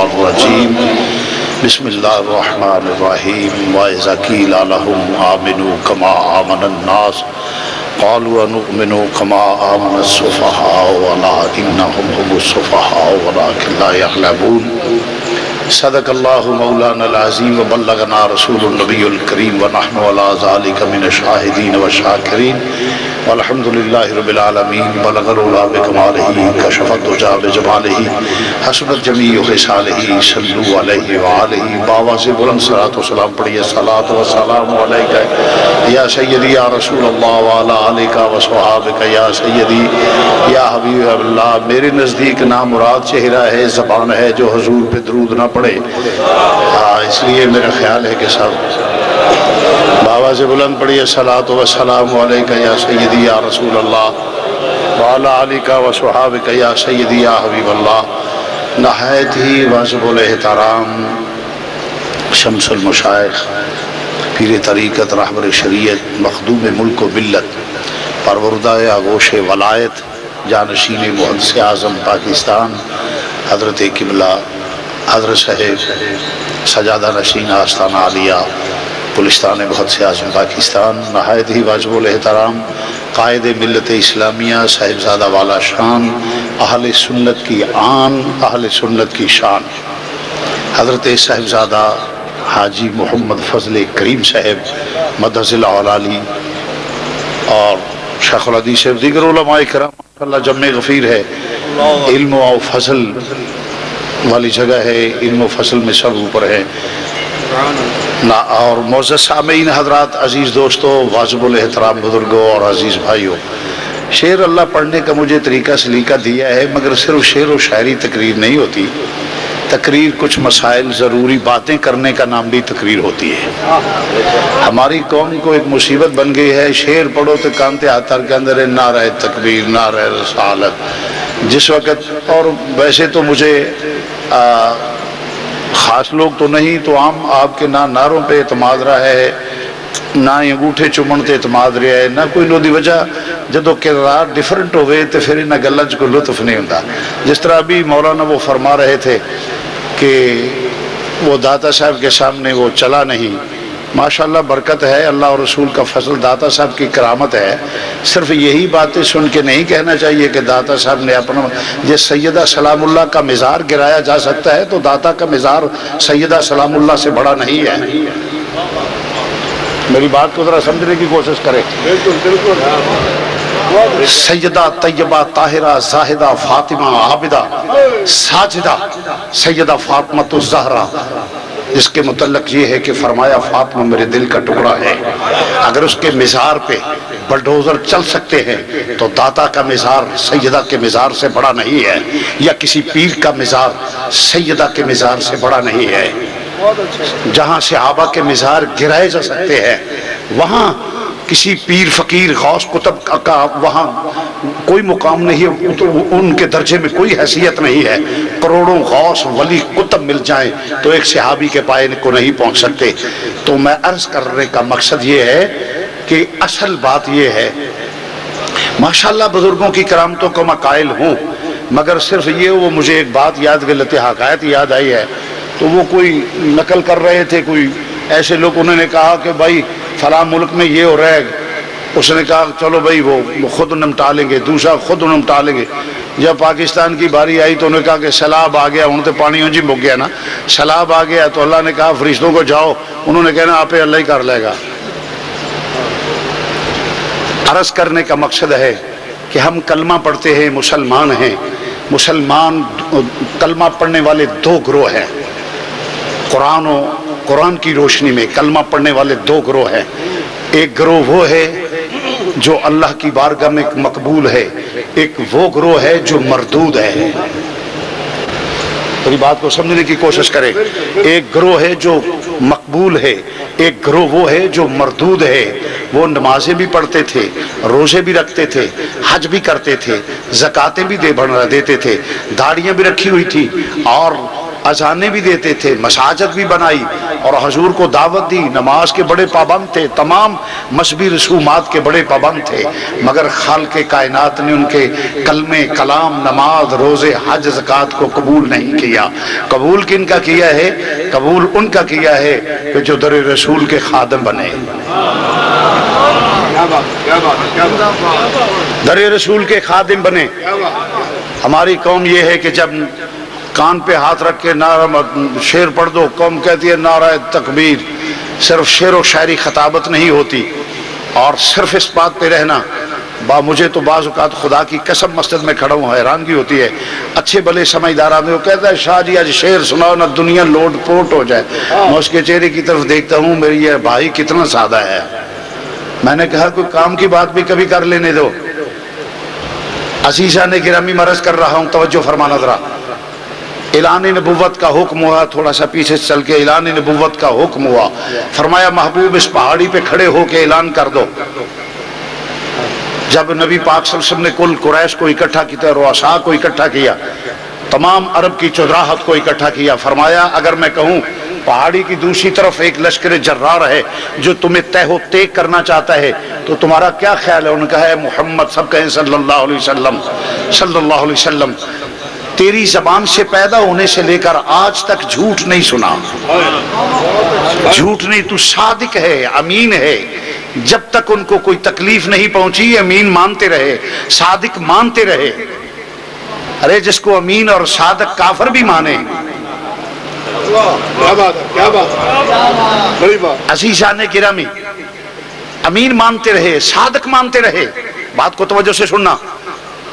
الشیطان الرجیم بسم اللہ الرحمن الرحیم وَإِذَا قِيلَ لَهُمْ آمِنُوا كَمَا آمَنَ النَّاسُ قَالُوا أَنُؤْمِنُ كَمَا آمَنَ السُّفَهَاءُ وَلَٰكِنَّهُمْ هُمُ السُّفَهَاءُ وَلَٰكِنَّ لَا يَعْلَمُونَ صدق اللہ مولانا العظیم وبلغنا رسول النبی الکریم ونحن علی ذلک من الشاہدین والشاکرین والحمد للہ رب العالمین بلغ العلا بکمالہ کشف الدجی بجمالہ حسنت جمیع خصالہ صلو علیہ وآلہ باواز بلند صلاۃ و سلام پڑھیے صلاۃ و سلام علیکہ یا سیدی یا رسول اللہ وعلی آلہ وصحابہ یا سیدی یا حبیب اللہ۔ میرے نزدیک نامراد چہرہ ہے، زبان ہے جو حضور پہ درود نہ پڑھے، اس لیے میرا خیال ہے کہ سب بابا سے بلند پڑھیے صلاۃ و سلام علیکہ یا سیدی یا رسول اللہ وعلی آلہ وصحابہ یا سیدی یا حبیب اللہ۔ نہایت ہی واجب الاحترام شمس المشائخ پیر طریقت رہبر شریعت مخدوم ملک و ملت پروردہ آغوش ولایت جانشین محدث اعظم پاکستان حضرت قبلہ حضرت صاحب سجادہ نشین آستانہ عالیہ پلستان محدث اعظم پاکستان، نہایت ہی واجب الاحترام قائد ملت اسلامیہ صاحبزادہ والا شان اہل سنت کی آن اہل سنت کی شان حضرت صاحبزادہ حاجی محمد فضل کریم صاحب مدحض العالی اور شیخ الحدیث صاحب دیگر علماء کرام اللہ جمع غفیر ہے، علم و فضل والی جگہ ہے، علم و فضل میں سب اوپر ہے۔ اور معزز سامعین حضرات، عزیز دوستو، واجب الاحترام بزرگوں اور عزیز بھائیوں، شعر اللہ پڑھنے کا مجھے طریقہ سلیقہ دیا ہے، مگر صرف شعر و شاعری تقریر نہیں ہوتی، تقریر کچھ مسائل ضروری باتیں کرنے کا نام بھی تقریر ہوتی ہے۔ ہماری قوم کو ایک مصیبت بن گئی ہے، شعر پڑھو تو کانتے ہاتھر کے اندر ہے نعرہ تکبیر، نعرہ رسالت، جس وقت اور ویسے تو مجھے خاص لوگ تو نہیں تو عام آپ کے نہ نعروں پہ اعتماد رہا ہے، نہ انگوٹھے چومن تے اعتماد رہا ہے، نہ کوئی لو دی وجہ جدو قرار ڈیفرنٹ ہوئے تو پھر انہیں گلنچ کو لطف نہیں ہوتا۔ جس طرح ابھی مولانا وہ فرما رہے تھے کہ وہ داتا صاحب کے سامنے وہ چلا نہیں، ماشاءاللہ برکت ہے، اللہ اور رسول کا فضل، داتا صاحب کی کرامت ہے۔ صرف یہی باتیں سن کے نہیں کہنا چاہیے کہ داتا صاحب نے اپنا جس سیدہ سلام اللہ کا مزار گرایا جا سکتا ہے تو داتا کا مزار سیدہ سلام اللہ سے بڑا نہیں ہے۔ میری بات کو ذرا سمجھنے کی کوشش کریں۔ سیدہ طیبہ طاہرہ زاہدہ فاطمہ عابدہ ساجدہ سیدہ فاطمہ الزہرا، جس کے متعلق یہ ہے کہ فرمایا فاطمہ میرے دل کا ٹکڑا ہے، اگر اس کے مزار پہ بلڈوزر چل سکتے ہیں تو داتا کا مزار سیدہ کے مزار سے بڑا نہیں ہے، یا کسی پیر کا مزار سیدہ کے مزار سے بڑا نہیں ہے۔ جہاں صحابہ کے مزار گرائے جا سکتے ہیں وہاں کسی پیر فقیر غوث قطب کا وہاں کوئی مقام نہیں ہے، ان کے درجے میں کوئی حیثیت نہیں ہے۔ کروڑوں غوث ولی قطب مل جائیں تو ایک صحابی کے پائے کو نہیں پہنچ سکتے۔ تو میں عرض کرنے کا مقصد یہ ہے کہ اصل بات یہ ہے، ماشاءاللہ بزرگوں کی کرامتوں کو میں قائل ہوں، مگر صرف یہ وہ مجھے ایک بات یاد غلط حقائق یاد آئی ہے، تو وہ کوئی نقل کر رہے تھے، کوئی ایسے لوگ، انہوں نے کہا کہ بھائی فلاں ملک میں یہ ہو رہا ہے، اس نے کہا چلو بھائی وہ خود نمٹا لیں گے، دوسرا خود نمٹا لیں گے۔ جب پاکستان کی باری آئی تو انہوں نے کہا کہ سیلاب آ گیا، انہوں نے پانی اونجی مک گیا نا، سیلاب آ گیا تو اللہ نے کہا فرشتوں کو جاؤ، انہوں نے کہنا آپ اللہ ہی کر لے گا۔ عرض کرنے کا مقصد ہے کہ ہم کلمہ پڑھتے ہیں، مسلمان ہیں، مسلمان کلمہ پڑھنے والے دو گروہ ہیں، قرآن کی روشنی میں کلمہ پڑھنے والے دو گروہ ہیں۔ ایک گروہ وہ ہے جو اللہ کی بارگاہ میں مقبول ہے، ایک وہ گروہ ہے جو مردود ہے۔ میری بات کو سمجھنے کی کوشش کریں، ایک گروہ ہے جو مقبول ہے، ایک گروہ وہ ہے جو مردود ہے۔ وہ نمازیں بھی پڑھتے تھے، روزے بھی رکھتے تھے، حج بھی کرتے تھے، زکاتیں بھی دیتے تھے، داڑیاں بھی رکھی ہوئی تھی، اور اذانیں بھی دیتے تھے، مساجد بھی بنائی اور حضور کو دعوت دی، نماز کے بڑے پابند تھے، تمام مذہبی رسومات کے بڑے پابند تھے، مگر خالق کائنات نے ان کے کلمے، کلام، نماز، روزے، حج، زکوٰۃ کو قبول نہیں کیا۔ قبول کن کا کیا ہے؟ قبول ان کا کیا ہے کہ جو در رسول کے خادم بنے، در رسول کے خادم بنے۔ ہماری قوم یہ ہے کہ جب کان پہ ہاتھ رکھ کے نعرہ شعر پڑھ دو، قوم کہتی ہے نعرہ تکبیر۔ صرف شعر و شاعری خطابت نہیں ہوتی، اور صرف اس بات پہ رہنا۔ مجھے تو بعض اوقات خدا کی قسم مسجد میں کھڑا ہوں حیرانگی ہوتی ہے، اچھے بھلے سمجھدار آدمی وہ کہتا ہے شاہ جی آج شعر سناؤ نہ دنیا لوٹ پوٹ ہو جائے۔ میں اس کے چہرے کی طرف دیکھتا ہوں، میری یہ بھائی کتنا سادہ ہے۔ میں نے کہا کوئی کام کی بات بھی کبھی کر لینے دو۔ عزیزہ نے گرامی مرض کر رہا ہوں، توجہ فرمانا ذرا۔ اعلان نبوت کا حکم ہوا، تھوڑا سا پیچھے چل کے اعلان نبوت کا حکم ہوا، فرمایا محبوب اس پہاڑی پہ کھڑے ہو کے اعلان کر دو۔ جب نبی پاک صلی اللہ علیہ وسلم نے کل قریش کو اکٹھا کیا، رؤساء کو اکٹھا کیا، تمام عرب کی چودراہت کو اکٹھا کیا، فرمایا اگر میں کہوں پہاڑی کی دوسری طرف ایک لشکر جرار ہے جو تمہیں تہ و تیک کرنا چاہتا ہے تو تمہارا کیا خیال ہے؟ انہوں نے کہا ہے محمد، سب کہیں صلی اللہ علیہ وسلم، صلی اللہ علیہ وسلم، تیری زبان سے پیدا ہونے سے لے کر آج تک جھوٹ نہیں سنا، جھوٹ نہیں، تو صادق ہے، امین ہے۔ جب تک ان کو کوئی تکلیف نہیں پہنچی امین مانتے رہے، صادق مانتے رہے۔ ارے جس کو امین اور صادق کافر بھی مانے۔ عزیزان گرامی، امین مانتے رہے، صادق مانتے رہے۔ بات کو توجہ سے سننا۔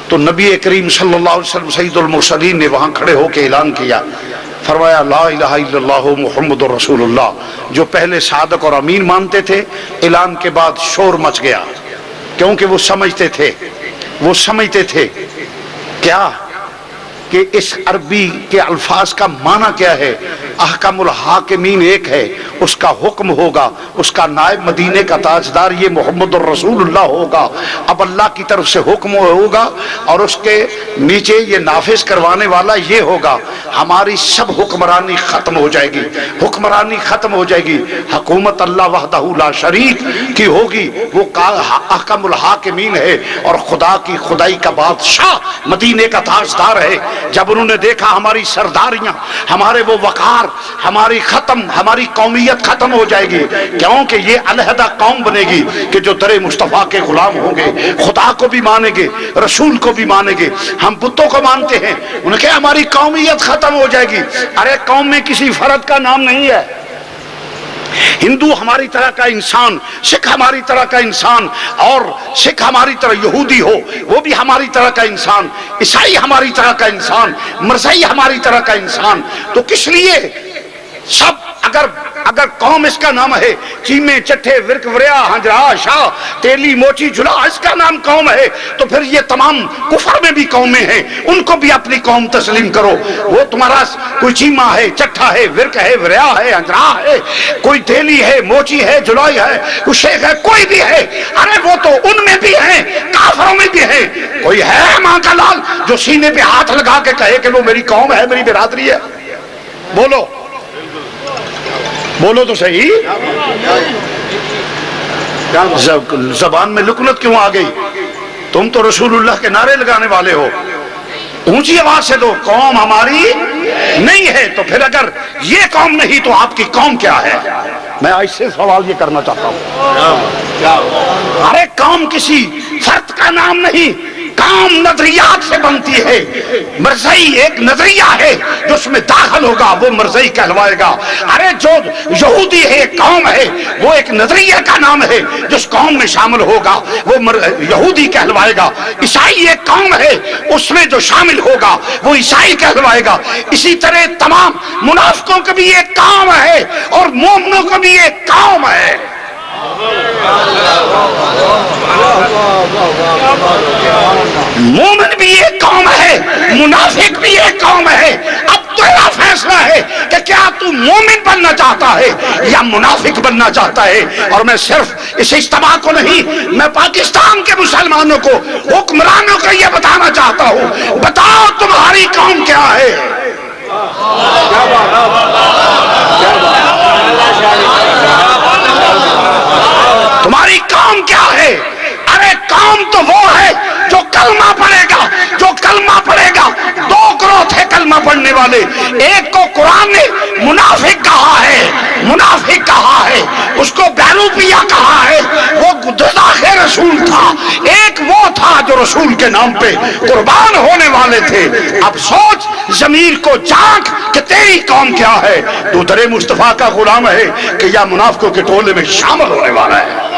تو نبی کریم صلی اللہ علیہ وسلم سید المرسلین نے وہاں کھڑے ہو کے اعلان کیا، فرمایا لا الہ الا اللہ محمد رسول اللہ۔ جو پہلے صادق اور امین مانتے تھے، اعلان کے بعد شور مچ گیا، کیونکہ وہ سمجھتے تھے کیا کہ اس عربی کے الفاظ کا معنی کیا ہے۔ احکم الحاکمین ایک ہے، اس کا حکم ہوگا، اس کا نائب مدینے کا تاجدار یہ محمد الرسول اللہ ہوگا۔ اب اللہ کی طرف سے حکم ہوگا اور اس کے نیچے یہ نافذ کروانے والا یہ ہوگا۔ ہماری سب حکمرانی ختم ہو جائے گی، حکمرانی ختم ہو جائے گی، حکومت اللہ وحدہ لا شریک کی ہوگی۔ وہ احکم الحاکمین ہے اور خدا کی خدائی کا بادشاہ مدینے کا تاجدار ہے۔ جب انہوں نے دیکھا ہماری سرداریاں، ہمارے وہ وقار، ہماری ہماری قومیت ختم ہو جائے گی، کیونکہ یہ علیحدہ قوم بنے گی کہ جو در مصطفیٰ کے غلام ہوں گے، خدا کو بھی مانیں گے، رسول کو بھی مانیں گے۔ ہم بتوں کو مانتے ہیں، انہوں نے کہا ہماری قومیت ختم ہو جائے گی۔ ارے قوم میں کسی فرد کا نام نہیں ہے۔ ہندو ہماری طرح کا انسان، سکھ ہماری طرح کا انسان، اور سکھ ہماری طرح یہودی ہو وہ بھی ہماری طرح کا انسان، عیسائی ہماری طرح کا انسان، مرزائی ہماری طرح کا انسان۔ تو کس لیے سب اگر قوم اس کا نام ہے، چیمے، چٹھے، ورک، وریا، ہنجرا، شاہ، تیلی، موچی، جھلا، اس کا نام قوم ہے، تو پھر یہ تمام کفر میں بھی قومیں ہیں، ان کو بھی اپنی قوم تسلیم کرو۔ وہ تمہارا کوئی چیمہ ہے، چٹھا ہے، ورک ہے، وریا ہے، ہنجرا ہے، کوئی تیلی ہے، موچی ہے، جلائی ہے، کوئی شیخ ہے، کوئی بھی ہے، ارے وہ تو ان میں بھی ہیں، کافروں میں بھی ہیں۔ کوئی ہے ماں کا لال جو سینے پہ ہاتھ لگا کے کہے کہ وہ میری قوم ہے، میری برادری ہے؟ بولو بولو تو صحیح۔ زبان میں لکنت کیوں آ گئی؟ تم تو رسول اللہ کے نعرے لگانے والے ہو، اونچی آواز سے دو قوم ہماری نہیں ہے۔ تو پھر اگر یہ قوم نہیں تو آپ کی قوم کیا ہے؟ میں آج سے سوال یہ کرنا چاہتا ہوں۔ ارے قوم کسی فرد کا نام نہیں، قوم نظریات سے بنتی ہے۔ مرزائی ایک نظریہ ہے جو اس میں داخل ہوگا وہ مرزائی کہلوائے گا۔ ارے جو یہودی ہے ایک قوم ہے، وہ ایک نظریہ کا نام ہے، جس قوم میں شامل ہوگا وہ یہودی کہلوائے گا۔ عیسائی ایک قوم ہے، اس میں جو شامل ہوگا وہ عیسائی کہلوائے گا۔ اسی طرح تمام منافقوں کا بھی ایک قوم ہے اور مومنوں کا بھی ایک قوم ہے۔ مومن بھی ایک قوم ہے، منافق بھی ایک قوم ہے۔ اب تیرا فیصلہ ہے کہ کیا تو مومن بننا چاہتا ہے یا منافق بننا چاہتا ہے۔ اور میں صرف اس اجتماع کو نہیں، میں پاکستان کے مسلمانوں کو، حکمرانوں کو یہ بتانا چاہتا ہوں، بتاؤ تمہاری قوم کیا ہے؟ رسول تھا، ایک وہ تھا جو رسول کے نام پہ قربان ہونے والے تھے۔ اب سوچ، ضمیر کو جانچ کہ تیری قوم کیا ہے، تو در مصطفیٰ کا غلام ہے کہ یا منافقوں کے ٹولے میں شامل ہونے والا ہے؟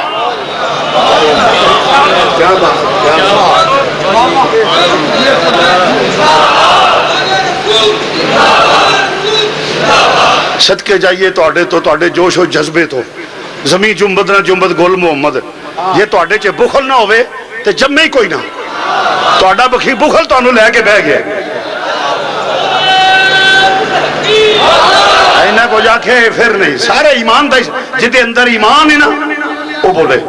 صدقے جائیے تو جوش و جذبے تو زمین جنبد نہ جنبد گل محمد، یہ تواڈے چ بخل نہ ہوئے تو جمے ہی کوئی نہ، تواڈا بخی بخل تانوں لے کے بہ گیا۔ اینا کو جا کے پھر نہیں، سارے ایمان دا جدے اندر ایمان ہے نا وہ بولے۔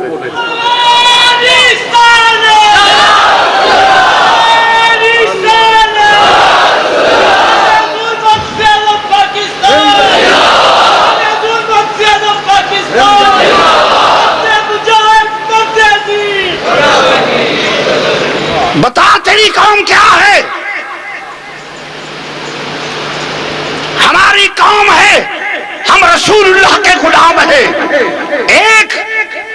بتا تیری قوم کیا ہے؟ ہماری قوم ہے، ہم رسول اللہ کے غلام ہیں۔ ایک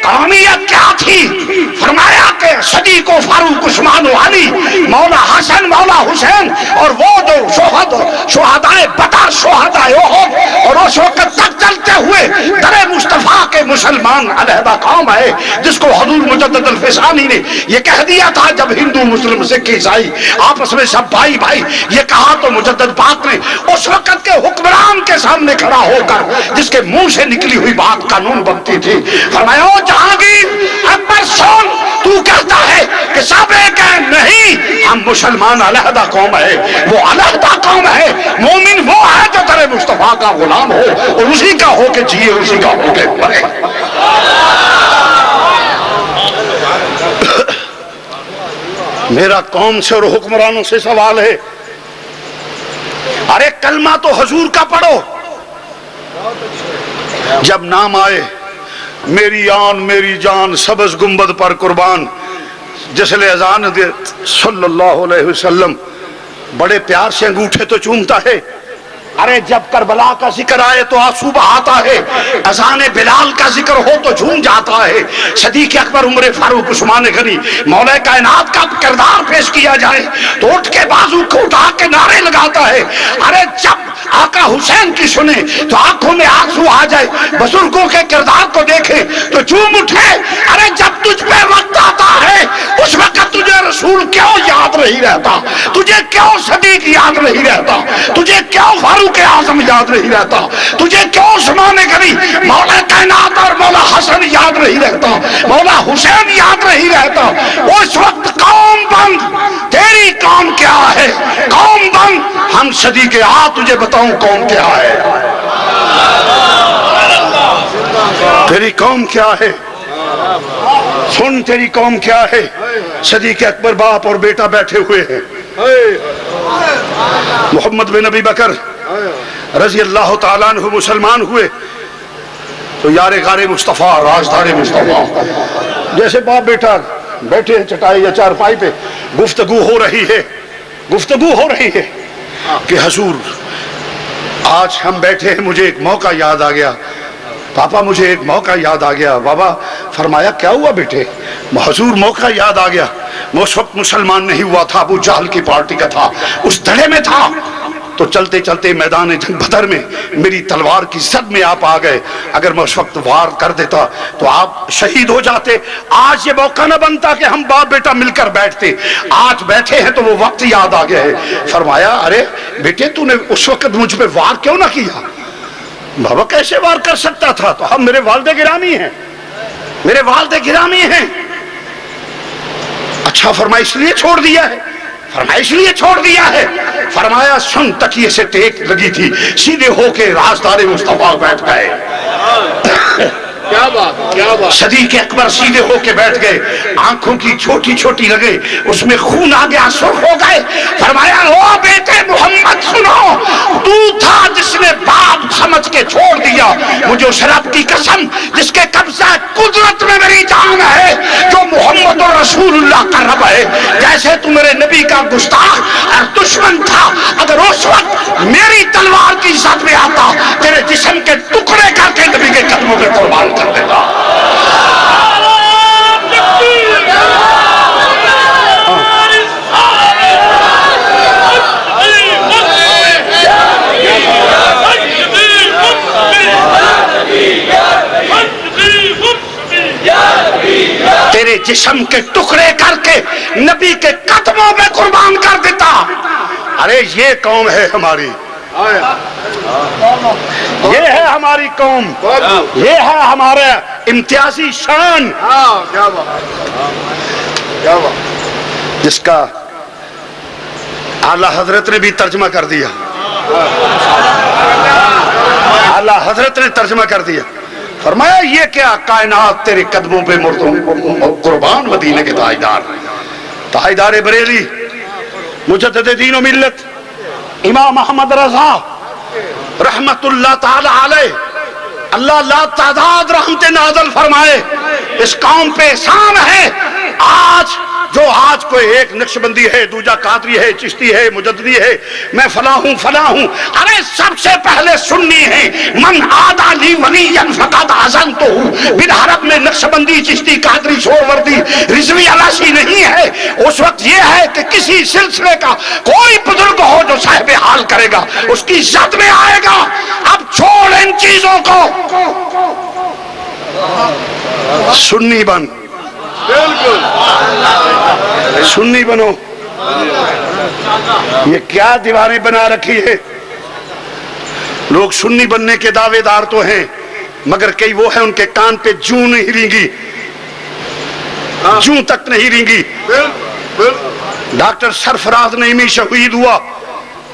قومیت کیا تھی؟ فرمایا کہ صدیق و فاروق عثمان و علی، مولا حسن مولا حسین، اور وہ جو شہدائے بدر شہدائے احد، اور اس وقت تک چلتے ہوئے در مصطفیٰ کے مسلمان علیحدہ قوم ہے، جس کو حضور مجدد الفسانی نے یہ کہہ دیا تھا جب ہندو مسلم سکھ عیسائی آپس میں سب بھائی بھائی، یہ کہا تو مجدد پاک نے اس وقت کے حکمران کے سامنے کھڑا ہو کر، جس کے منہ سے نکلی ہوئی بات قانون بنتی تھی، فرمایا او جہانگیر اکبر سن، تو کہتا ہے کہ سب ایک ہیں، نہیں، ہم مسلمان علیحدہ قوم ہے، وہ علیحدہ قوم ہے، مومن وہ ہے جو در مصطفیٰ کا غلام ہو اور اسی کا ہو کے جیے، اسی کا ہو کے مرے۔ میرا قوم سے اور حکمرانوں سے سوال ہے، ارے کلمہ تو حضور کا پڑھو، جب نام آئے میری آن میری جان سبز گنبد پر قربان، جس لئے اذان دے صلی اللہ علیہ وسلم بڑے پیار سے انگوٹھے تو چومتا ہے، ارے جب کربلا کا ذکر آئے تو آنسو بہاتا ہے، اذان بلال کا ذکر ہو تو جھوم جاتا ہے، صدیق اکبر عمر فاروق عثمان غنی مولا کائنات کا کردار پیش کیا جائے تو اٹھ کے بازو کو اٹھا کے نعرے لگاتا ہے، ارے جب آقا حسین کی سنے تو آنکھوں میں آنسو آ جائے، بزرگوں کے کردار کو دیکھے تو جھوم اٹھے، ارے جب تجھ پہ وقت آتا ہے اس وقت تجھے رسول کیوں یاد نہیں رہتا، تجھے کیوں صدیق یاد نہیں رہتا، تجھے کیوں فاروق اعظم یاد نہیں رہتا، تجھے کیوں عثمان غنی مولا کائنات اور مولا حسن یاد نہیں رہتا، مولا حسین یاد نہیں رہتا؟ اس وقت قوم بند، تیری قوم کیا ہے؟ قوم بند، ہم صدیق تجھے بتاؤں قوم کیا ہے، تیری قوم کیا ہے، سن تیری قوم کیا ہے۔ صدیق اکبر باپ اور بیٹا بیٹھے ہوئے ہیں، محمد بن ابی بکر رضی اللہ تعالیٰ عنہ مسلمان ہوئے تو یار غار مصطفیٰ رازدار مصطفیٰ جیسے باپ بیٹا بیٹھے ہیں چٹائی یا چارپائی پہ، گفتگو ہو رہی ہے کہ حضور آج ہم بیٹھے ہیں، مجھے ایک موقع یاد آ گیا، پاپا مجھے ایک موقع یاد آ گیا۔ بابا فرمایا کیا ہوا بیٹے؟ حضور موقع یاد آ گیا، میں اس وقت مسلمان نہیں ہوا تھا، ابو جہل کی پارٹی کا تھا، اس دھڑے میں تھا، تو چلتے چلتے میدان جنگ بدر میں میری تلوار کی زد میں آپ آ گئے، اگر میں اس وقت وار کر دیتا تو آپ شہید ہو جاتے، آج یہ موقع نہ بنتا کہ ہم باپ بیٹا مل کر بیٹھتے، آج بیٹھے ہیں تو وہ وقت یاد آ گیا ہے۔ فرمایا ارے بیٹے تو نے اس وقت مجھ پہ وار کیوں نہ کیا؟ بابا کیسے وار کر سکتا تھا؟ تو ہم میرے والد گرامی ہیں، میرے والد گرامی ہیں۔ اچھا فرمایا اس لیے چھوڑ دیا ہے؟ فرمایا اس لیے چھوڑ دیا ہے۔ فرمایا سن تکیے سے ٹیک لگی تھی، سیدھے ہو کے رازدار مصطفیٰ بیٹھ گئے۔ صدیق اکبر سیدھے ہو کے بیٹھ گئے، آنکھوں کی چھوٹی چھوٹی لگے، اس میں خون آ گیا، سرخ ہو گئے۔ فرمایا او بیٹے محمد سنو، تو تھا جس نے باپ سمجھ کے چھوڑ دیا، مجھے اس رب کی قسم جس کے قبضہ قدرت میں میری جان ہے، جو محمد رسول اللہ کا رب ہے، جیسے تو میرے نبی کا گستاخ اور دشمن تھا، اگر اس وقت میری تلوار کی زد میں آتا تیرے جسم کے ٹکڑے کر کے نبی کے قدموں میں قربان کر دیتا۔ جسم کے ٹکڑے کر کے نبی کے قدموں میں قربان کر دیتا. ارے یہ قوم ہے ہماری، یہ ہے ہماری قوم، یہ ہے ہمارا امتیازی شان، جس کا اعلیٰ حضرت نے بھی ترجمہ کر دیا. اعلیٰ حضرت نے ترجمہ کر دیا، فرمایا یہ کیا کائنات تیرے قدموں پہ مردوں قربان، مدینے کے تاجدار، تاجدار بریلی، مجدد دین و ملت، امام محمد رضا رحمت اللہ تعالی علیہ، اللہ لا تعداد رحمت نازل فرمائے. اس قوم پہ احسان ہے آج کوئی ایک نقشبندی ہے، دوجا قادری ہے، چشتی ہے، مجددی ہے، میں فلاں ہوں. ارے سب سے پہلے سنی ہے، من عادی لی ولیا فقد اذنتہ. بالعرب میں نقشبندی، چشتی، قادری، سہروردی، رضوی علاشی نہیں ہے. اس وقت یہ ہے کہ کسی سلسلے کا کوئی بزرگ ہو جو صاحب حال کرے گا، اس کی عزت میں آئے گا. اب چھوڑ ان چیزوں کو، سنی بن، سنی بنو. یہ کیا دیواریں بنا رکھی ہے؟ لوگ سنی بننے کے دعوے دار تو ہیں، مگر کئی وہ ہیں ان کے کان پہ جوں نہیں رینگی، جوں تک نہیں رینگی. ڈاکٹر سرفراز نعیمی شہید ہوا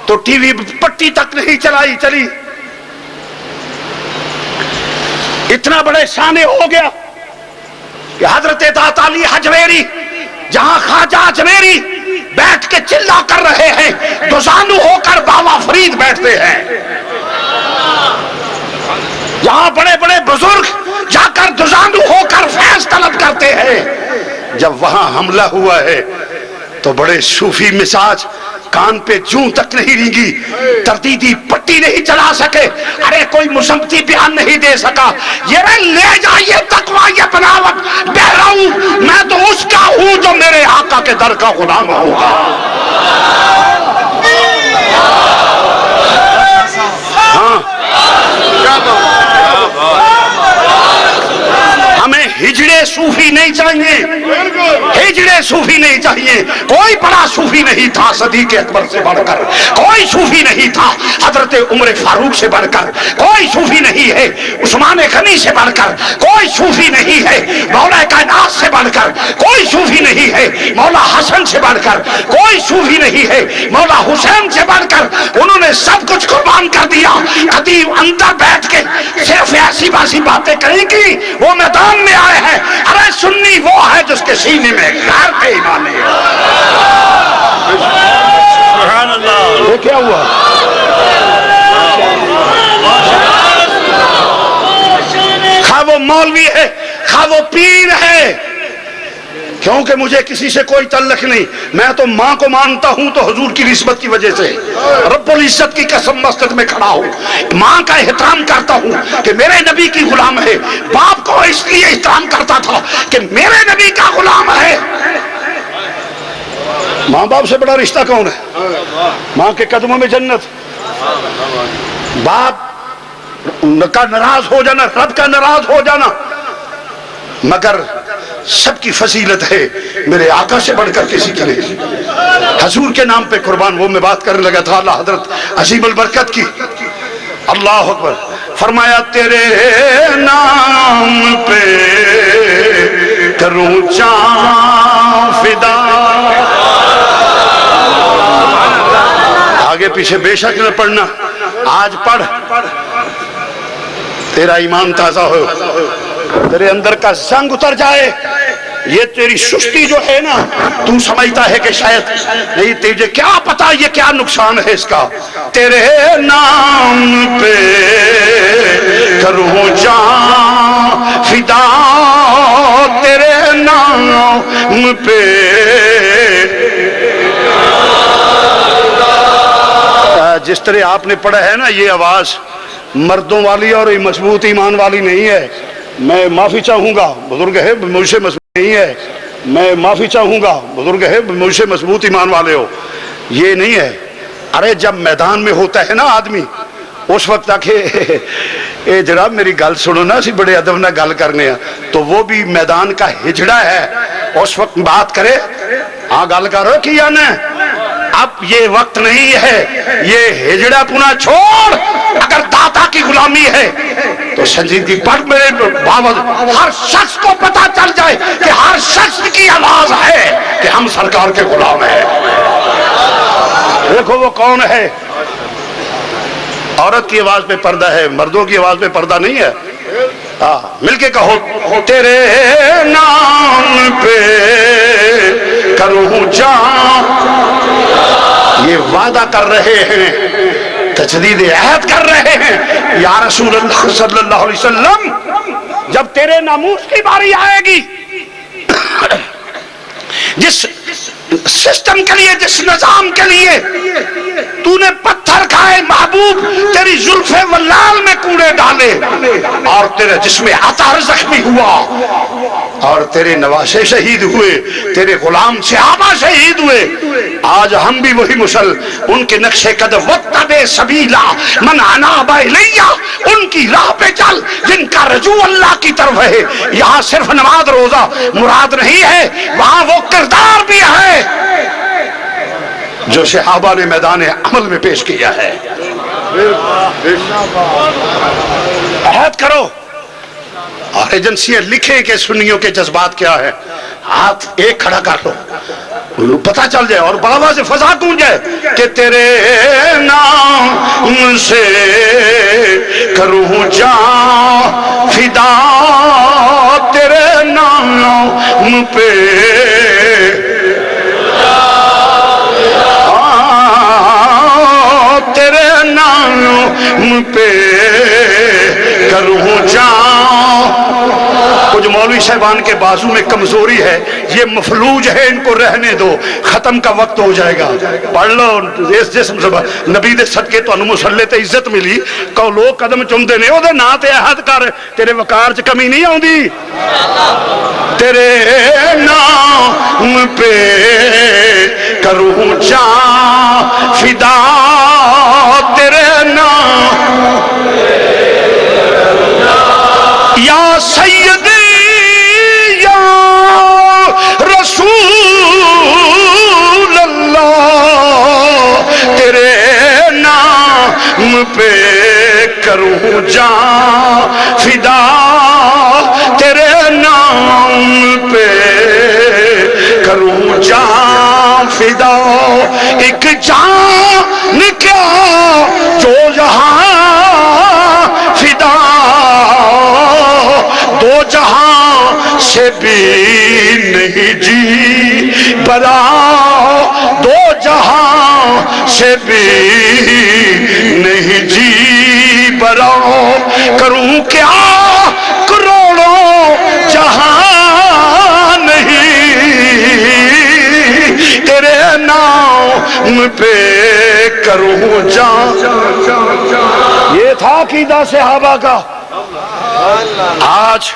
تو ٹی وی پٹی تک نہیں چلی. اتنا بڑے شانے ہو گیا کہ حضرت داتا علی حجویری جہاں خواجہ اجمیری بیٹھ کے چلا کر رہے ہیں، دوزانو ہو کر بابا فرید بیٹھتے ہیں. جہاں بڑے بڑے بزرگ جا کر دوزانو ہو کر فیض طلب کرتے ہیں، جب وہاں حملہ ہوا ہے تو بڑے صوفی مزاج کان پہ جوں تک نہیں رینگی، تردیدی پٹی نہیں چلا سکے. ارے کوئی مسمتی بیان نہیں دے سکا. یہ لے جائیے تقوی یہ بناوٹ، بہرا ہوں میں تو اس کا ہوں جو میرے آقا کے در کا غلام ہوگا. ہاں، ہمیں ہجڑے صوفی نہیں چاہیے، ہجڑے صوفی نہیں چاہیے. کوئی بڑا صوفی نہیں تھا صدیق اکبر سے بڑھ کر، کوئی صوفی نہیں تھا حضرت عمر فاروق سے بڑھ کر، کوئی صوفی نہیں ہے عثمان غنی سے بڑھ کر، کوئی صوفی نہیں ہے مولا کائنات سے بڑھ کر، کوئی صوفی نہیں ہے مولا حسن سے بڑھ کر، کوئی صوفی نہیں ہے مولا حسین سے بڑھ کر. انہوں نے سب کچھ قربان کر دیا. خطیب اندر بیٹھ کے صرف ایسی باسی باتیں کریں گی، وہ میدان میں آئے ہیں. ارے سنی وہ ہے جس کے سینے میں غیر کے ایمان ہے. سبحان اللہ. یہ کیا ہوا؟ خواہ وہ مولوی ہے، خواہ وہ پیر ہے، کیونکہ مجھے کسی سے کوئی تعلق نہیں. میں تو ماں کو مانتا ہوں تو حضور کی نسبت کی وجہ سے، رب العزت کی قسم مسجد میں کھڑا ہوں. ماں کا احترام کرتا ہوں کہ میرے نبی کی غلام ہے. باپ کو اس لیے احترام کرتا تھا کہ میرے نبی کا غلام ہے. ماں باپ سے بڑا رشتہ کون ہے؟ ماں کے قدموں میں جنت. باپ کا ناراض ہو جانا، رب کا ناراض ہو جانا، مگر سب کی فضیلت ہے میرے آقا سے بڑھ کر کسی کے لیے. حضور کے نام پہ قربان. وہ میں بات کرنے لگا تھا اللہ حضرت عظیم البرکت کی. اللہ اکبر. فرمایا تیرے نام پہ کروں جان فدا. آگے پیچھے بے شک نہ پڑھنا، آج پڑھ، تیرا ایمان تازہ ہو، تیرے اندر کا زنگ اتر جائے. یہ تیری سستی جو ہے نا، تو سمجھتا ہے کہ شاید نہیں، تجھے کیا پتا یہ کیا نقصان ہے اس کا. تیرے نام پہ کروں جان فدا، تیرے نام پہ. جس طرح آپ نے پڑھا ہے نا، یہ آواز مردوں والی اور مضبوط ایمان والی نہیں ہے. میں معافی چاہوں گا، بزرگ ہے مجھ سے مضبوط نہیں ہے. میں معافی چاہوں گا، بزرگ ہے مجھ سے مضبوط ایمان والے ہو، یہ نہیں ہے. ارے جب میدان میں ہوتا ہے نا آدمی، اس وقت تک اے جناب میری گل سنو نا، اسی بڑے ادب نہ گل کرنے ہیں، تو وہ بھی میدان کا ہجڑا ہے، اس وقت بات کرے ہاں گل کرو کی آنا ہے، اب یہ وقت نہیں ہے، یہ ہجڑا پونا چھوڑ، اگر داتا کی غلامی ہے تو سنجیدگی پر میرے باوجود ہر شخص کو پتا چل جائے کہ ہر شخص کی آواز ہے کہ ہم سرکار کے غلام ہیں۔ دیکھو وہ کون ہے، عورت کی آواز پہ پردہ ہے، مردوں کی آواز پہ پردہ نہیں ہے۔ مل کے کہو، تیرے نام پہ کروں جان، یہ وعدہ کر رہے ہیں، تجدید عہد کر رہے ہیں، یا رسول اللہ صلی اللہ علیہ وسلم جب تیرے ناموس کی باری آئے گی، جس سسٹم کے لیے، جس نظام کے لیے تو نے پتھر کھائے محبوب، تیری زلف واللال میں کوڑے ڈالے، اور تیرے جسم عطار زخمی ہوا، اور تیرے نواسے شہید ہوئے، تیرے غلام صحابہ شہید ہوئے، آج ہم بھی وہی ان کے نقش قدم واتبع سبیلا من اناب الیہ، ان کی راہ پہ چل جن کا رجوع اللہ کی طرف ہے۔ یہاں صرف نماز روزہ مراد نہیں ہے، وہاں وہ کردار بھی ہے جو صحابہ نے میدان عمل میں پیش کیا ہے۔ عہد کرو، اور ایجنسیاں لکھیں کہ سنیوں کے جذبات کیا ہے، ہاتھ ایک کھڑا کر لو، پتہ چل جائے اور بابا سے فضا گونجے کہ تیرے نام سے کروں جان فدا، تیرے نام پہ تیرے نام پہ کروں جان۔ کچھ مولوی صاحبان کے بازو میں کمزوری ہے، یہ مفلوج ہے، ان کو رہنے دو، ختم کا وقت ہو جائے گا، پڑھ لو اس جسم سے نبی دے صدقے تو مسلح تے عزت ملی، کہ لوگ قدم چومدے نے، او دے نا تے عہد کر، تیرے وقار چ کمی نہیں آؤندی۔ تیرے نام پہ کروں جان فدا، تیرے نام یا سیدی یا رسول اللہ، تیرے نام پہ کروں جان فدا، تیرے نام پہ کروں جان فدا۔ ایک جان کیا جو یہاں فدا، دو جہاں سے بھی نہیں جی برا، دو جہاں سے بھی نہیں جی برا، کروں کیا کروڑوں جہاں نہیں، تیرے نام پہ کروں جان۔ یہ تھا عقیدہ صحابہ کا۔ آج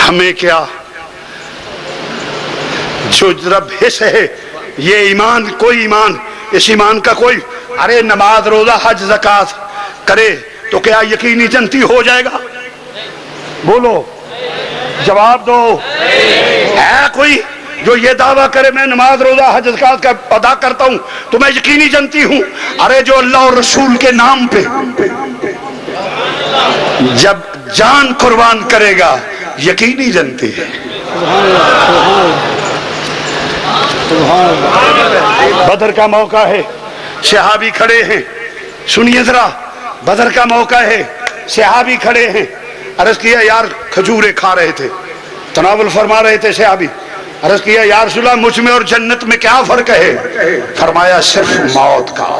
ہمیں کیا، جو رب حص ہے، یہ ایمان، کوئی ایمان، اس ایمان کا کوئی، ارے نماز روزہ حج زکات کرے تو کیا یقینی جنتی ہو جائے گا؟ بولو، جواب دو، ہے کوئی جو یہ دعویٰ کرے میں نماز روزہ حج زکات کا ادا کرتا ہوں تو میں یقینی جنتی ہوں؟ ارے جو اللہ اور رسول کے نام پہ جب جان قربان کرے گا یقینی جنتی ہے۔ بدر کا موقع ہے، صحابی کھڑے ہیں، سنیے ذرا، بدر کا موقع ہے، صحابی کھڑے ہیں، عرض کیا یار کھجورے کھا رہے تھے، تناول فرما رہے تھے صحابی، عرض کیا یا رسول اللہ مجھ میں اور جنت میں کیا فرق ہے؟ فرمایا صرف موت کا۔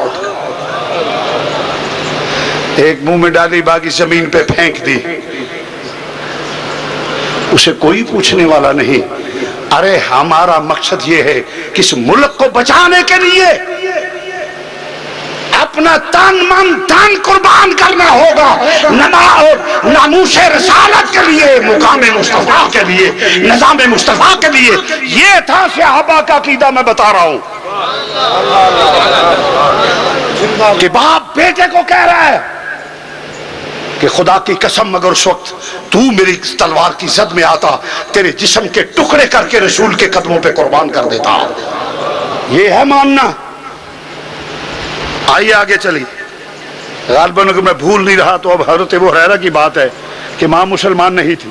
ایک منہ میں ڈالی، باقی زمین پہ پھینک دی، اسے کوئی پوچھنے والا نہیں۔ ارے ہمارا مقصد یہ ہے کہ اس ملک کو بچانے کے لیے اپنا تن من دھن قربان کرنا ہوگا، ناموس رسالت کے لیے، مقام مصطفیٰ کے لیے، نظام مصطفیٰ کے لیے۔ یہ تھا صحابہ کا عقیدہ، میں بتا رہا ہوں کہ باپ بیٹے کو کہہ رہا ہے کہ خدا کی قسم اگر اس وقت تو میری تلوار کی زد میں آتا تیرے جسم کے ٹکڑے کر کے رسول کے قدموں پہ قربان کر دیتا. یہ ہے ماننا. آئیے آگے چلی. غالباً اگر میں بھول نہیں رہا تو اب حضرت ابو ہریرہ کی بات ہے کہ ماں مسلمان نہیں تھی.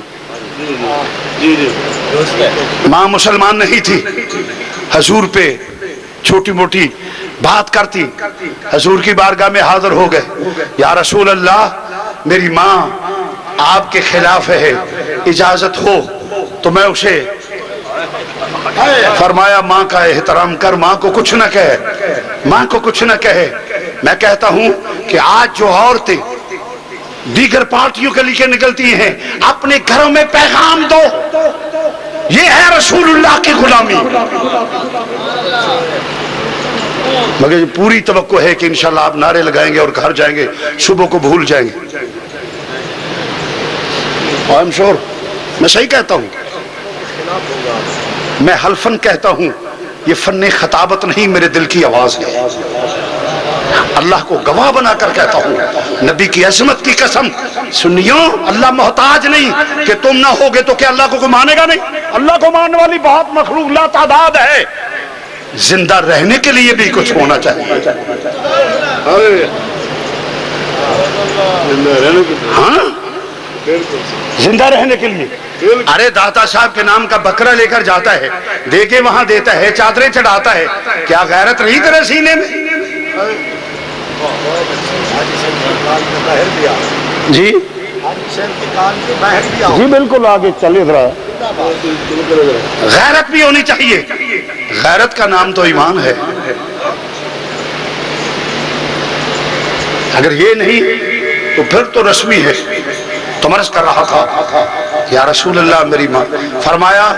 ماں مسلمان نہیں تھی. حضور پہ چھوٹی موٹی بات کرتی. حضور کی بارگاہ میں حاضر ہو گئے. یا رسول اللہ میری ماں آپ کے خلاف ہے, اجازت ہو تو میں اسے. فرمایا ماں کا احترام کر, ماں کو کچھ نہ کہے, ماں کو کچھ نہ کہے. میں کہتا ہوں کہ آج جو عورتیں دیگر پارٹیوں کے لیے نکلتی ہیں اپنے گھروں میں پیغام دو. یہ ہے رسول اللہ کی غلامی. مگر پوری توقع ہے کہ انشاءاللہ آپ نعرے لگائیں گے اور گھر جائیں گے, صبح کو بھول جائیں گے. I'm sure میں صحیح کہتا ہوں, میں حلفاً کہتا ہوں, یہ فن خطابت نہیں, میرے دل کی آواز ہے. اللہ کو گواہ بنا کر کہتا ہوں, نبی کی عظمت کی قسم. سنیوں, اللہ محتاج نہیں کہ تم نہ ہوگے تو کیا اللہ کو کوئی مانے گا نہیں. اللہ کو ماننے والی بہت مخلوق لا تعداد ہے. زندہ رہنے کے لیے بھی کچھ ہونا چاہیے. ہاں, زندہ رہنے کے لیے. ارے داتا صاحب کے نام کا بکرا لے کر جاتا ہے, دے کے وہاں دیتا ہے, چادریں چڑھاتا ہے. کیا غیرت نہیں تیرے سینے میں؟ جی جی بالکل, آگے چلے ذرا. غیرت بھی ہونی چاہیے. غیرت کا نام تو ایمان ہے. اگر یہ نہیں تو پھر تو رسمی ہے. تو عرض کر رہا تھا یا رسول اللہ میری ماں. فرمایا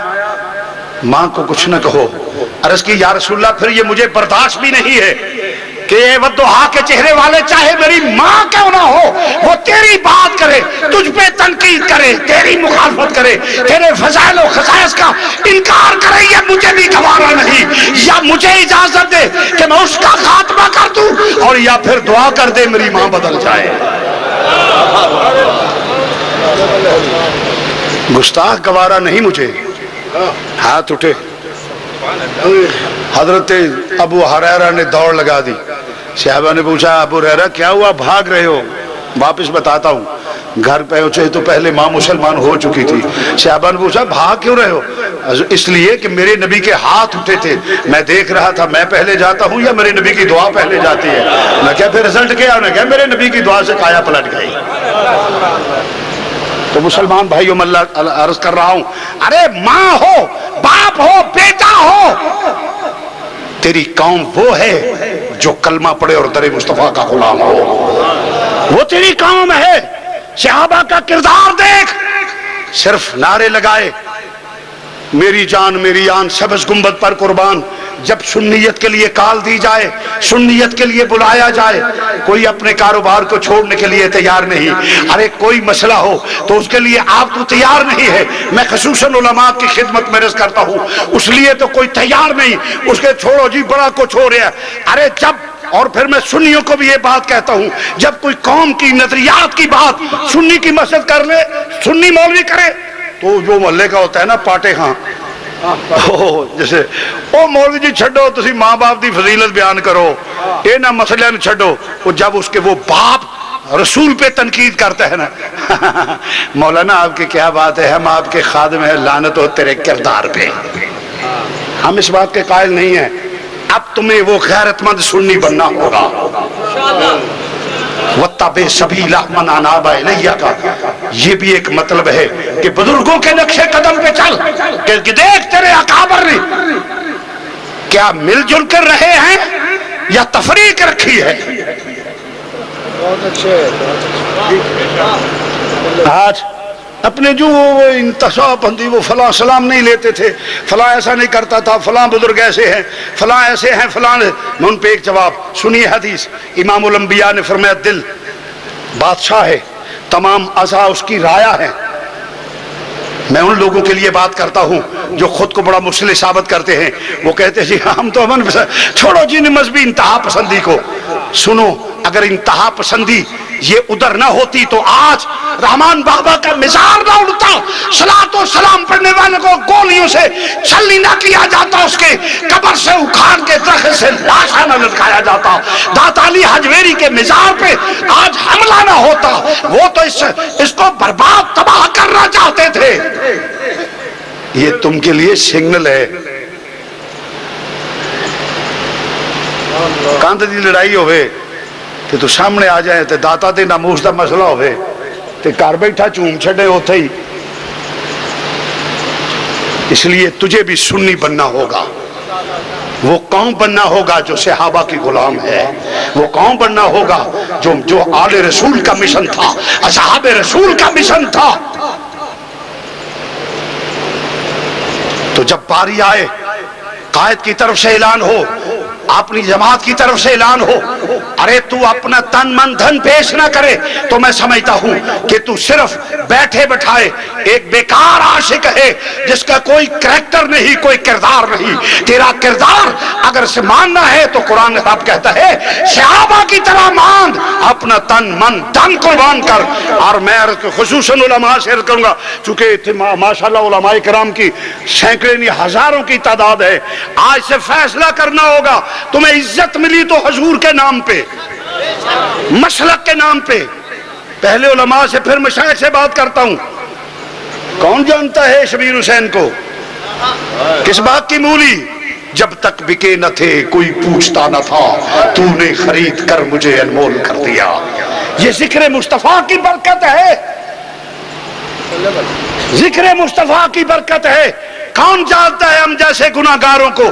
ماں کو کچھ نہ کہو. عرض کی یا رسول اللہ پھر یہ مجھے برداشت بھی نہیں ہے کہ وضحا کے چہرے والے چاہے میری ماں کیوں نہ ہو, وہ تیری بات کرے, تجھ پہ تنقید کرے, تیری مخالفت کرے, تیرے فضائل و خصائص کا انکار کرے. یہ مجھے بھی گوارا نہیں. یا مجھے اجازت دے کہ میں اس کا خاتمہ کر دوں, اور یا پھر دعا کر دے میری ماں بدل جائے. گستاخ گوارا نہیں مجھے. ہاتھ اٹھے. حضرت ابو ہریرہ نے دوڑ لگا دی. صحابہ نے پوچھا ابو ہریرہ کیا ہوا, بھاگ رہے ہو؟ واپس بتاتا ہوں. گھر پہنچے تو پہلے ماں مسلمان ہو چکی تھی. صحابہ نے پوچھا بھاگ کیوں رہے ہو؟ اس لیے کہ میرے نبی کے ہاتھ اٹھے تھے, میں دیکھ رہا تھا میں پہلے جاتا ہوں یا میرے نبی کی دعا پہلے جاتی ہے. میں کیا پھر رزلٹ کیا؟ انہوں نے کہا میرے نبی کی دعا سے کایا پلٹ گئی. تو مسلمان بھائیوں میں اللہ عرض کر رہا ہوں, ارے ماں ہو, باپ ہو, بیٹا ہو, تیری قوم وہ ہے جو کلمہ پڑھے اور در مصطفیٰ کا غلام ہو. وہ تیری قوم ہے. صحابہ کا کردار دیکھ, صرف نعرے لگائے میری جان میری آن سبز گنبد پر قربان. جب سنیت کے لیے کال دی جائے, سنیت کے لیے بلایا جائے, کوئی اپنے کاروبار کو چھوڑنے کے لیے تیار نہیں. ارے کوئی مسئلہ ہو تو اس کے لیے آپ تو تیار نہیں ہے. میں خصوصاً علماء کی خدمت میں عرض کرتا ہوں, اس لیے تو کوئی تیار نہیں. اس کے چھوڑو جی بڑا کچھ ہو رہا ہے. ارے جب, اور پھر میں سنیوں کو بھی یہ بات کہتا ہوں, جب کوئی قوم کی نظریات کی بات سنی کی مسجد کر لے, سنی مولوی کرے, تو جو محلے کا ہوتا ہے نا پاٹے خاں, جیسے او مولوی جی چھڈو تسی ماں باپ دی فضیلت بیان کرو, اے نہ مسئلہ نہ چھڈو. وہ جب اس کے وہ باپ رسول پہ تنقید کرتا ہے نا, مولانا آپ کی کیا بات ہے, ہم آپ کے خادم ہیں, لعنت ہو تیرے کردار پہ. ہم اس بات کے قائل نہیں ہیں. اب تمہیں وہ غیرت مند سنی بننا ہوگا. وَاتَّبِعْ سَبِيلَ مَنْ أَنَابَ إِلَيَّ کا یہ بھی ایک مطلب ہے کہ بزرگوں کے نقشے قدم پہ چل, کہ دیکھ تیرے اکابر نے کیا مل جل کر رہے ہیں یا تفریق رکھی ہے. آج اپنے جو وہ انتشا پندی, وہ فلاں سلام نہیں لیتے تھے, فلاں ایسا نہیں کرتا تھا, فلاں بزرگ ایسے ہیں, فلاں ایسے ہیں, فلاں. میں ان پہ ایک جواب سنیے حدیث. امام الانبیاء نے فرمایا دل بادشاہ ہے, تمام اعضاء اس کی رایا ہے. میں ان لوگوں کے لیے بات کرتا ہوں جو خود کو بڑا مصلح ثابت کرتے ہیں. وہ کہتے ہیں جی ہم تو امن چھوڑو جی مذہبی انتہا پسندی کو. سنو اگر انتہا پسندی یہ ادھر نہ ہوتی تو آج رحمان بابا کا مزار نہ اڑتا، صلاۃ و سلام پڑھنے والے کو گولیوں سے چھلنی نہ کیا جاتا، اس کے قبر سے اکھاڑ کے درخت سے لاشا نہ لٹکایا جاتا، داتا علی حجویری کے مزار پہ آج حملہ نہ ہوتا۔ وہ تو اس کو برباد تباہ کرنا چاہتے تھے۔ یہ تم کے لیے سگنل ہے۔ کاندھ دی لڑائی ہوئے کہ تو سامنے آ جائے تے داتا دے ناموس دا مسئلہ ہوئے تے گھر بیٹھا چوم چھڑے ہوتے ہی۔ اس لیے تجھے بھی سنی بننا ہوگا، وہ قوم بننا ہوگا جو صحابہ کی غلام ہے، وہ قوم بننا ہوگا جو آل رسول کا مشن تھا، اصحاب رسول کا مشن تھا۔ تو جب باری آئے قائد کی طرف سے اعلان ہو، اپنی جماعت کی طرف سے اعلان ہو، ارے تو اپنا تن من دھن پیش نہ کرے، تو میں سمجھتا ہوں کہ تو صرف بیٹھے بٹھائے ایک بیکار عاشق ہے جس کا کوئی کریکٹر نہیں، کوئی کردار نہیں۔ تیرا کردار اگر سے ماننا ہے تو قرآن رب کہتا ہے صحابہ کی طرح مان، اپنا تن من دھن قربان کر۔ اور میں خصوصاً علماء سے عرض کروں گا، چونکہ ماشاءاللہ علماء کرام کی سینکڑے نہیں ہزاروں کی تعداد ہے، آج سے فیصلہ کرنا ہوگا۔ تمہیں عزت ملی تو حضور کے نام پہ، مسلک کے نام پہ۔ پہلے علماء سے پھر مشائخ سے بات کرتا ہوں۔ کون جانتا ہے شبیر حسین کو؟ کس بات کی مولی؟ جب تک بکے نہ تھے کوئی پوچھتا نہ تھا، تو نے خرید کر مجھے انمول کر دیا۔ یہ ذکر مصطفیٰ کی برکت ہے، ذکر مصطفیٰ کی برکت ہے۔ کون جانتا ہے ہم جیسے گناہگاروں کو؟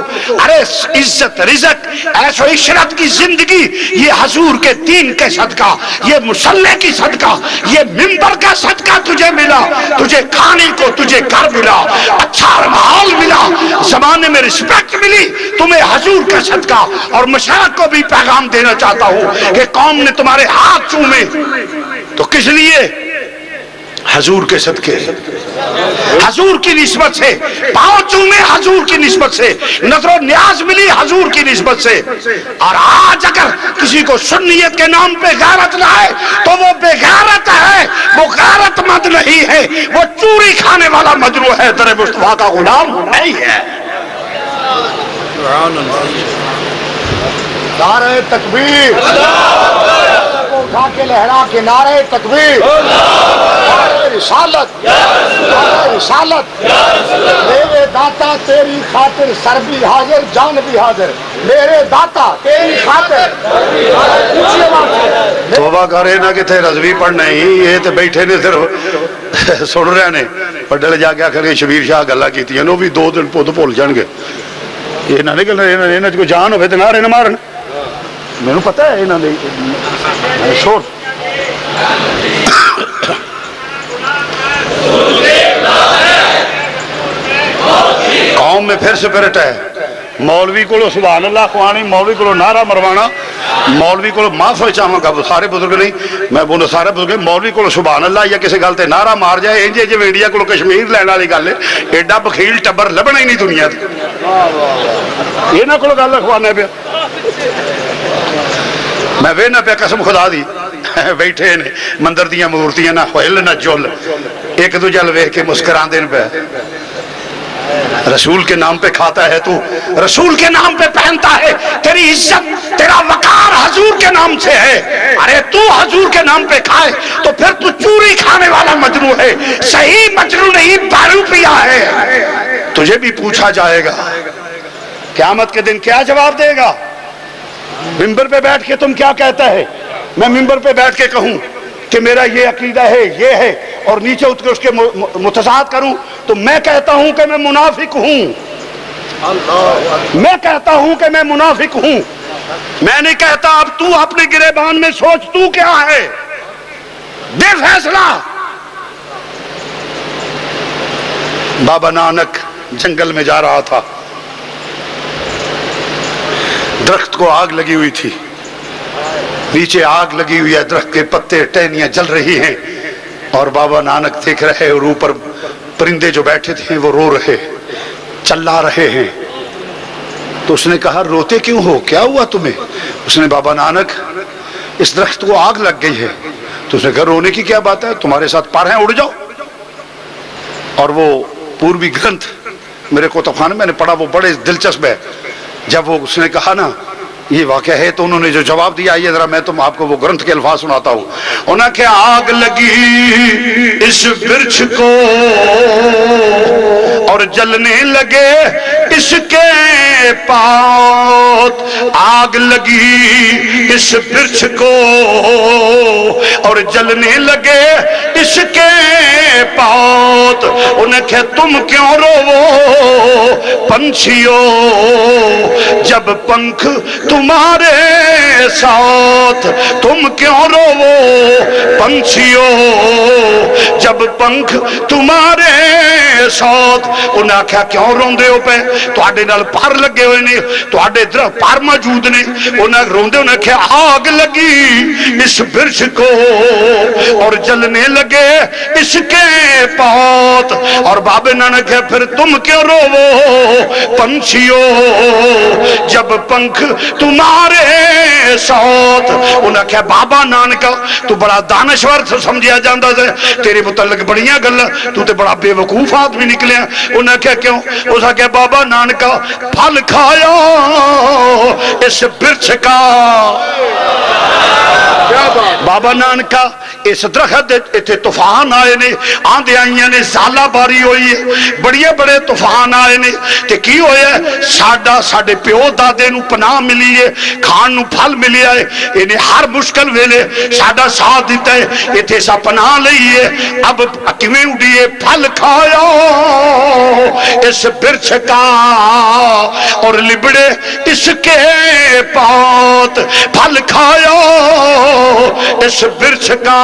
ارے عزت، رزق، عیش و عشرت کی زندگی یہ حضور کے دین کے صدقہ، یہ مصلی کی صدقہ، یہ منبر کا صدقہ تجھے ملا، تجھے کھانے کو تجھے گھر ملا، اچھا ماحول ملا، زمانے میں رسپیکٹ ملی، تمہیں حضور کا صدقہ۔ اور مشائخ کو بھی پیغام دینا چاہتا ہوں کہ قوم نے تمہارے ہاتھ چومے تو کس لیے؟ حضور کے صدقے، حضور کی نسبت سے، پاؤں چومے حضور کی نسبت سے، نظر و نیاز ملی حضور کی نسبت سے۔ اور آج اگر کسی کو سنیت کے نام پہ غیرت نہ ہے تو وہ بے غیرت ہے، وہ غیرت مند نہیں ہے، وہ چوری کھانے والا مجروح ہے، در مصطفیٰ کا غلام نہیں ہے۔ نعرہ تکبیر، اٹھا کے لہرا کے نعرہ تکبیر، نعرہ رسالت، نعرہ رسالت۔ میرے داتا تیری خاطر سر بھی حاضر جان بھی حاضر، میرے داتا تیری خاطر۔ توبہ کرے نہ کہ تھے رضوی پڑھنا ہی، یہ تے بیٹھے نے صرف سن رہے نے، پڑھنے جا کے آخر شبیر شاہ گلا کی تھی، وہ بھی 2 دن پود بھول جان گے۔ یہ نہ نکل رہے، انہیں کوئی جان ہوئے تو نہ رہے نہ مارن، میرے پتہ ہے انہوں نے شور۔ قوم میں پھر سپرٹ ہے، مولوی کو سبحان اللہ خوانی، مولوی کو نعرہ مروانا، مولوی کو معافی چاہوں گا، سارے بزرگ نہیں میں بولوں سارے بزرگ، مولوی کو سبحان اللہ یا کسی گل تے نعرہ مار جائے انجے جی انڈیا کو کشمیر لینے والی گل ہے، ایڈا بخیل ٹبر لبنا ہی نہیں دنیا تے، یہاں کو گل رکھوانا پیا۔ میں وینا پیا قسم خدا دی، بیٹھے نے مندر دیا مورتیاں نہ ہل نہ جل، ایک دوجے ول ویکھ کے مسکراندے پے۔ رسول کے نام پہ کھاتا ہے تو، رسول کے نام پہ پہنتا ہے، تیری عزت تیرا وقار حضور کے نام سے ہے۔ ارے تو حضور کے نام پہ کھائے تو پھر تو چوری کھانے والا مجنو ہے، صحیح مجنو نہیں دارو پیا ہے۔ تجھے بھی پوچھا جائے گا قیامت کے دن، کیا جواب دے گا؟ ممبر پہ بیٹھ کے تم کیا کہتا ہے؟ میں ممبر پہ بیٹھ کے کہوں کہ میرا یہ عقیدہ ہے، یہ ہے، اور نیچے اتر کے اس کے متضاد کروں تو میں کہتا ہوں کہ میں منافق ہوں، میں کہتا ہوں کہ میں منافق ہوں۔ میں نہیں کہتا اب تو اپنے گریبان میں سوچ تو کیا ہے، دے فیصلہ۔ بابا نانک جنگل میں جا رہا تھا، درخت کو آگ لگی ہوئی تھی، نیچے آگ لگی ہوئی ہے، درخت کے پتے ٹہنیاں جل رہی ہیں، اور بابا نانک دیکھ رہے، اور اوپر پرندے جو بیٹھے تھے وہ رو رہے، چلا رہے ہیں۔ تو اس نے کہا روتے کیوں ہو, کیا ہوا تمہیں؟ اس نے بابا نانک اس درخت کو آگ لگ گئی ہے. تو اس نے کہا رونے کی کیا بات ہے, تمہارے ساتھ پر ہیں, اڑ جاؤ. اور وہ پوروی گرنتھ میرے کتب خانے میں نے پڑھا, وہ بڑے دلچسپ ہے. جب وہ اس نے کہا نا یہ واقعہ ہے تو انہوں نے جو جواب دیا, آئیے ذرا میں تم آپ کو وہ گرنتھ کے الفاظ سناتا ہوں. انہوں نے کہا آگ لگی اس برچھ کو اور جلنے لگے اس کے پاؤں, آگ لگی اس برچھ کو اور جلنے لگے اس کے پاؤں. انہیں کہا تم کیوں رو پنچھیوں جب پنکھ تمہارے ساتھ, تم کیوں رو پنچھیوں جب پنکھ تمہارے ساتھ. انہیں کہا کیوں روندے ہو پہ, تواڈے نال پر لگے ہوئے نے, تواڈے پر موجود نے. انہیں روندے, انہیں کہا آگ لگی اس برچھ کو اور جلنے لگے اس کے پاؤں. اور بابے نے کہا پھر تم کیوں رو پنچھیوں جب پنکھ تمہارے ساتھ. انہیں کہا بابا نانکا تو بڑا دانشور سمجھیا جاندہ سے, تیرے متعلق بڑیاں گلا, تو تے بڑا بے وقوف آدمی نکلے. انہیں کہا کیوں؟ اس نے کہا بابا نانکا پھل کھایا اس برچھ کا. بابا نانکا اس درخت اتنے طوفان آئے نے, آندے آئیاں نے, سالہ باری ہوئی ہے, بڑے بڑے طوفان آئے نے. تے کی ہویا ہے, ساڈے پیو دادے نو پناہ ملی ہے, کھان نو پھل ملی ہے, انہیں ہر مشکل ویلے ساڈا ساتھ دیتا ہے, اتنے سا پناہ لئی ہے. اب کیویں اڈیے, پھل کھایا اس برچھ کا اور لبڑے اس کے پاؤں. پھل کھایا اس برچھ کا,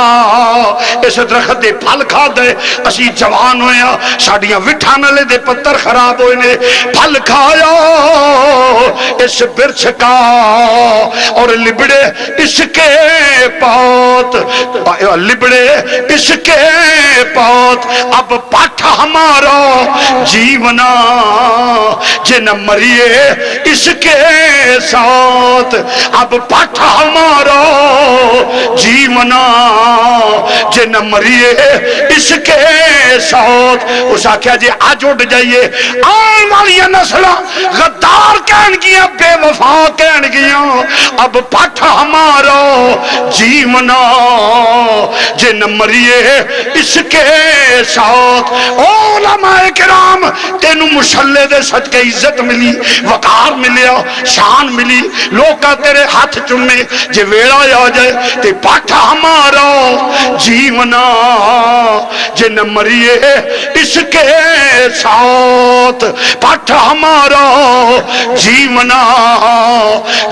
اس درخت دے پھل کھا دے اسی جوان ہویا, ساڈیاں وٹھاں نالے دے پتر خراب ہوئے نے. پھل کھایا اس برچھ کا اور لبڑے اس کے پاؤں, لبڑے اس کے پاؤں. اب پاٹھا ہمارا جیونا جن مریے اس کے ساتھ. اب پاٹھا ہمارا جیونا جن مریے اس کے ساتھ. اس آکھیا جی آج اٹھ جائیے, آن والی نسل غدار کہن گیا, بے وفا کہن گیا. اب پاٹھا ہمارا جیونا جن مریے اس کے ساتھ. علماء کرام تینوں مشلے دے صدقے عزت ملی, وقار ملیا, شان ملی, لوکا تیرے ہاتھ چومے. جے ویڑا آ جائے تے پاٹھا ہمارا جیونا جن مریے اس کے ساتھ. پاٹھا ہمارا جیونا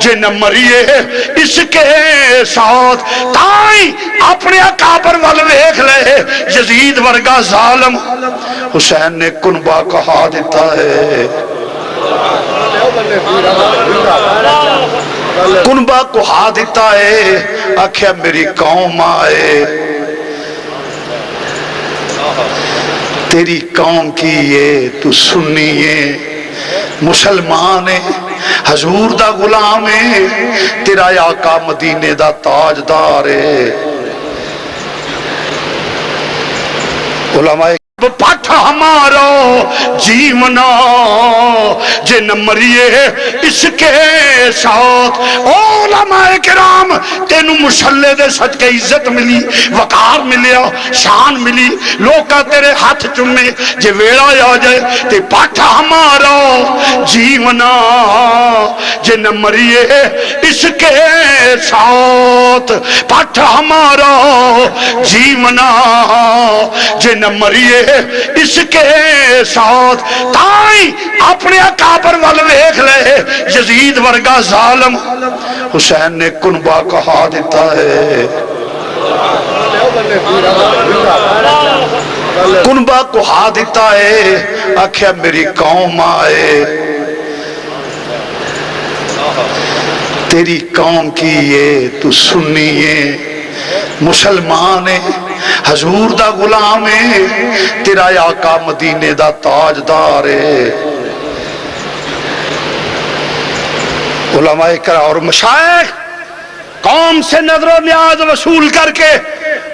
جن مریے اس کے ساتھ. تائیں اپنے اکابر وال ویکھ لے, یزید ورگا ظالم حسین نے کنبہ کہا دیتا ہے, کنبہ کہا دیتا ہے. آکھیا میری قوم آئے, تیری قوم کی یہ تو سنی ہے, مسلمان ہے, حضور دا غلام ہے, تیرا آقا مدینے دا تاجدار ہے. علماء پاٹھا ہمارا جیونا جن مریے اس کے ساتھ. علماء کرام تینوں مشلے دے صدقے عزت ملی, وقار ملیا, شان ملی, لوکا تیرے ہاتھ چومے. جے ویڑا آ جائے تے پاٹھا ہمارا جیونا جن مریے اس کے ساتھ. پاٹھا ہمارا جیونا جن مریے اس کے ساتھ. تائیں اپنے اکابر وال ویکھ لے, یزید ورگا ظالم حسین نے کنبہ کہا دیتا ہے. کنبہ کہا دیتا ہے. آکھیا میری قوم آئے, تیری قوم کی یہ تو سنی ہے, مسلمان ہے, حضور دا غلام ہے, تیرا آقا مدینے دا تاجدار ہے. علماء کرام اور مشائخ قوم سے نظر و نیاز وصول کر کے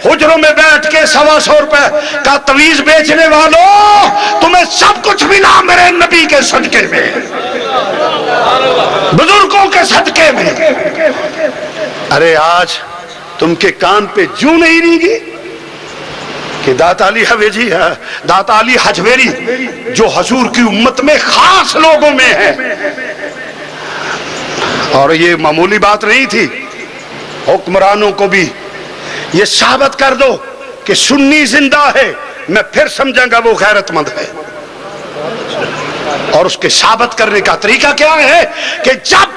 حجروں میں بیٹھ کے 125 روپے کا تویز بیچنے والوں، تمہیں سب کچھ ملا میرے نبی کے صدقے میں، بزرگوں کے صدقے میں۔ ارے آج تم کے کان پہ جوں نہیں ریگی کہ داتا علی حویجی ہے، داتا علی حجویری جو حضور کی امت میں خاص لوگوں میں ہے، اور یہ معمولی بات نہیں تھی، حکمرانوں کو بھی یہ ثابت کر دو کہ سنی زندہ ہے، میں پھر سمجھوں گا وہ غیرت مند ہے۔ اور اس کے ثابت کرنے کا طریقہ کیا ہے کہ جب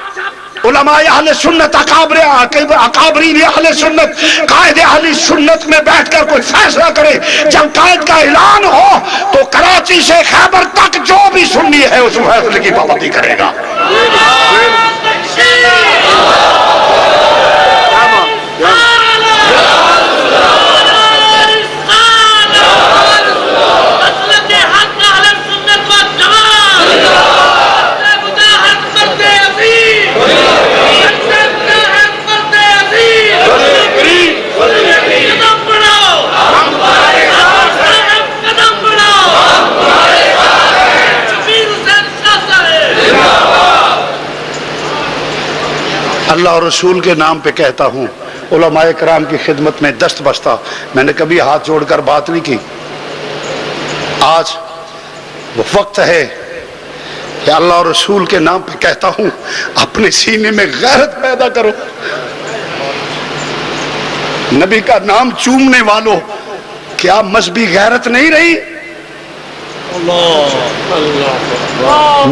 علماء اہل سنت اکابرین اہل سنت قائد اہل سنت میں بیٹھ کر کوئی فیصلہ کرے، جب قائد کا اعلان ہو تو کراچی سے خیبر تک جو بھی سنی ہے اس فیصلے کی پابندی کرے گا۔ اللہ اور رسول کے نام پہ کہتا ہوں، علماء کرام کی خدمت میں دست بستہ میں نے کبھی ہاتھ جوڑ کر بات نہیں کی۔ آج وہ وقت ہے کہ اللہ اور رسول کے نام پہ کہتا ہوں، اپنے سینے میں غیرت پیدا کرو۔ نبی کا نام چومنے والوں، کیا مذہبی غیرت نہیں رہی؟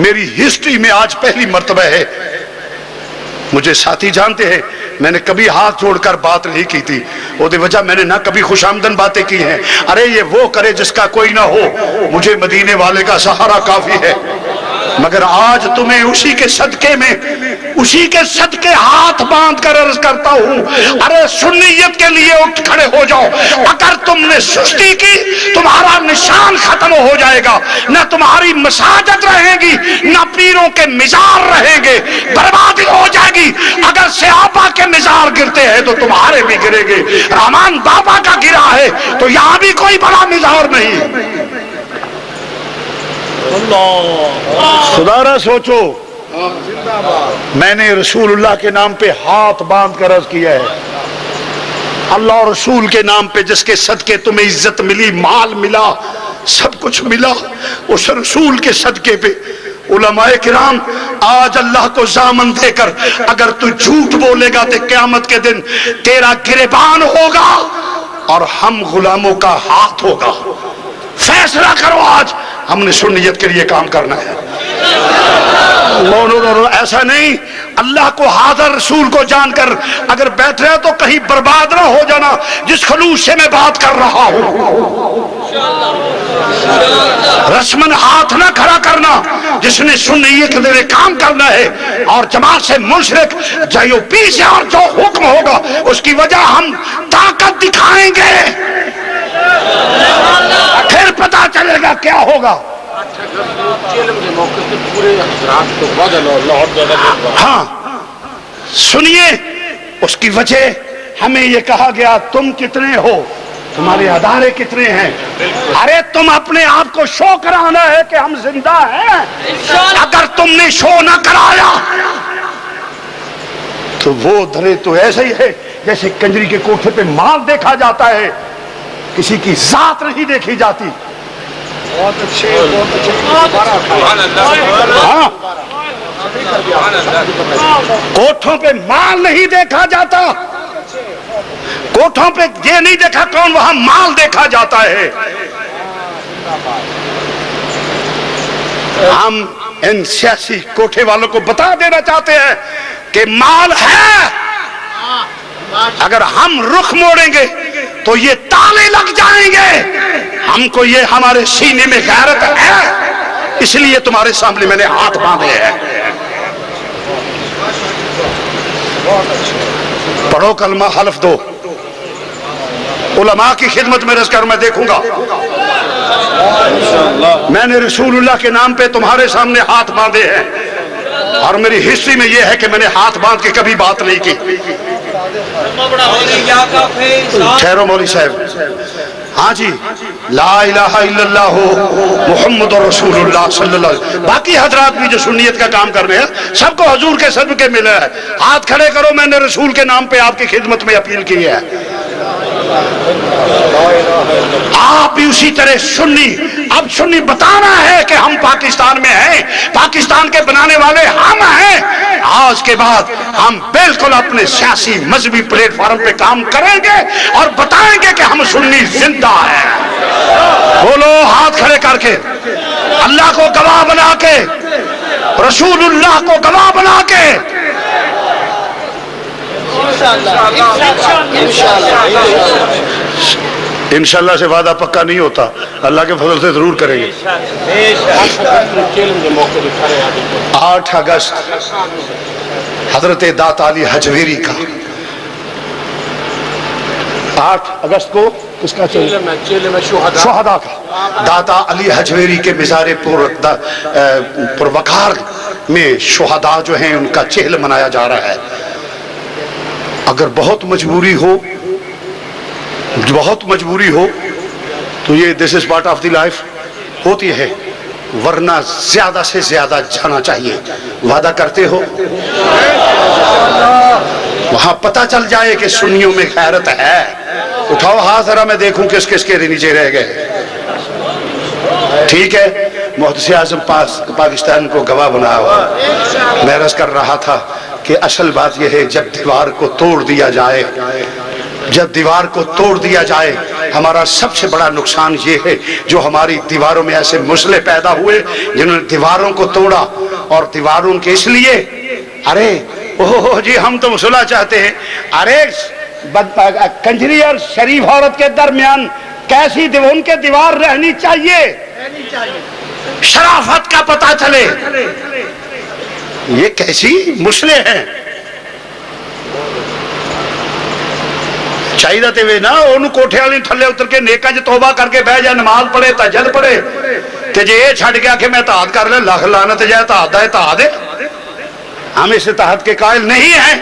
میری ہسٹری میں آج پہلی مرتبہ ہے، مجھے ساتھی جانتے ہیں میں نے کبھی ہاتھ جوڑ کر بات نہیں کی تھی، وہ دی وجہ میں نے نہ کبھی خوش آمدن باتیں کی ہیں۔ ارے یہ وہ کرے جس کا کوئی نہ ہو، مجھے مدینے والے کا سہارا کافی ہے۔ مگر آج تمہیں اسی کے صدقے میں، اسی کے صدقے ہاتھ باندھ کر عرض کرتا ہوں، ارے سنیت کے لیے اٹھ کھڑے ہو جاؤ۔ اگر تم نے سستی کی تمہارا نشان ختم ہو جائے گا، نہ تمہاری مساجد رہیں گی، نہ پیروں کے مزار رہیں گے، بربادی ہو جائے گی۔ اگر صحابہ کے مزار گرتے ہیں تو تمہارے بھی گرے گے۔ رحمان بابا کا گرا ہے تو یہاں بھی کوئی بڑا مزار نہیں۔ خدا نہ سوچو، میں نے رسول اللہ کے نام پہ ہاتھ باندھ کر عرض کیا ہے، اللہ اور رسول کے نام پہ جس کے صدقے تمہیں عزت ملی، مال ملا، سب کچھ ملا، اس رسول کے صدقے پہ علماء کرام آج اللہ کو ضامن دے کر اگر تو جھوٹ بولے گا تو قیامت کے دن تیرا گریبان ہوگا اور ہم غلاموں کا ہاتھ ہوگا۔ فیصلہ کرو، آج ہم نے سنیت کے لیے کام کرنا ہے۔ ایسا نہیں، اللہ کو حاضر رسول کو جان کر اگر بیٹھ رہے تو کہیں برباد نہ ہو جانا جس خلوص سے میں بات کر رہا ہوں۔ رسمن ہاتھ نہ کھڑا کرنا جس نے سنیت کے لیے کام کرنا ہے، اور جماعت سے منشرک جو پیچھے اور جو حکم ہوگا اس کی وجہ ہم طاقت دکھائیں گے، پھر پتا چلے گا کیا ہوگا۔ ہاں سنیے، اس کی وجہ ہمیں یہ کہا گیا تم کتنے ہو، تمہارے ادارے کتنے ہیں۔ ارے تم اپنے آپ کو شو کرانا ہے کہ ہم زندہ ہیں۔ اگر تم نے شو نہ کرایا تو وہ دھرے تو ایسے ہی ہے جیسے کنجری کے کوٹھے پہ مال دیکھا جاتا ہے، کسی کی ذات نہیں دیکھی جاتی۔ ہاں، کوٹھوں پہ مال نہیں دیکھا جاتا، کوٹھوں پہ یہ نہیں دیکھا کون، وہاں مال دیکھا جاتا ہے۔ ہم ان سیاسی کوٹھے والوں کو بتا دینا چاہتے ہیں کہ مال ہے، اگر ہم رخ موڑیں گے تو یہ تالے لگ جائیں گے۔ ہم کو یہ ہمارے سینے میں غیرت ہے، اس لیے تمہارے سامنے میں نے ہاتھ باندھے ہیں۔ پڑھو کلمہ، حلف دو، علماء کی خدمت میں رض کر میں دیکھوں گا۔ میں نے رسول اللہ کے نام پہ تمہارے سامنے ہاتھ باندھے ہیں، اور میری ہسٹری میں یہ ہے کہ میں نے ہاتھ باندھ کے کبھی بات نہیں کی. ٹھہرو مولوی صاحب. ہاں جی, لا الہ الا اللہ محمد رسول اللہ صلی اللہ علیہ وسلم. باقی حضرات بھی جو سنیت کا کام کر رہے ہیں سب کو حضور کے صدقے ملے ہے. ہاتھ کھڑے کرو, میں نے رسول کے نام پہ آپ کی خدمت میں اپیل کی ہے. آپ بھی اسی طرح سنی. اب سنی بتانا ہے کہ ہم پاکستان میں ہیں, پاکستان کے بنانے والے ہم ہیں. آج کے بعد ہم بالکل اپنے سیاسی مذہبی پلیٹ فارم پہ کام کریں گے اور بتائیں گے کہ ہم سنی زندہ ہیں. بولو ہاتھ کھڑے کر کے, اللہ کو گواہ بنا کے, رسول اللہ کو گواہ بنا کے. انشاءاللہ سے وعدہ پکا نہیں ہوتا, اللہ کے فضل سے ضرور کریں گے. 8 اگست حضرت داتا علی حجویری کا, 8 اگست کو کس کا شہداء کا, داتا علی حجویری کے مزار پروقار میں شہداء جو ہیں ان کا چہل منایا جا رہا ہے. اگر بہت مجبوری ہو تو یہ this is part of the life ہوتی ہے, ورنہ زیادہ سے زیادہ جانا چاہیے. وعدہ کرتے ہو؟ وہاں پتہ چل جائے کہ سنیوں میں غیرت ہے. اٹھاؤ ہاتھ ذرا میں دیکھوں کس کس کے نیچے رہ گئے. ٹھیک ہے, محدث اعظم پاکستان کو گواہ بنا ہوا. میں عرض کر رہا تھا کہ اصل بات یہ ہے, جب دیوار کو توڑ دیا جائے, ہمارا سب سے بڑا نقصان یہ ہے جو ہماری دیواروں میں ایسے مسئلے پیدا ہوئے جنہوں نے دیواروں کو توڑا. اور دیواروں کے اس لیے, ارے اوہ جی ہم تو صلح چاہتے ہیں. ارے کنجری اور شریف عورت کے درمیان کیسی ان کے دیوار رہنی چاہیے, شرافت کا پتہ چلے. یہ کیسی مسئلے ہیں چاہیے تے وے نا اونوں کوٹھے والی تھلے اتر کے نیکا چ توبہ کر کے بہ جا, نماز پڑھے, تہجد پڑھے, تے جے یہ چھڈ گیا کہ میں اتحاد کر لے, لکھ لعنت جائے اتحاد ہے اتحاد ہے. ہم اس اتحاد کے قائل نہیں ہیں.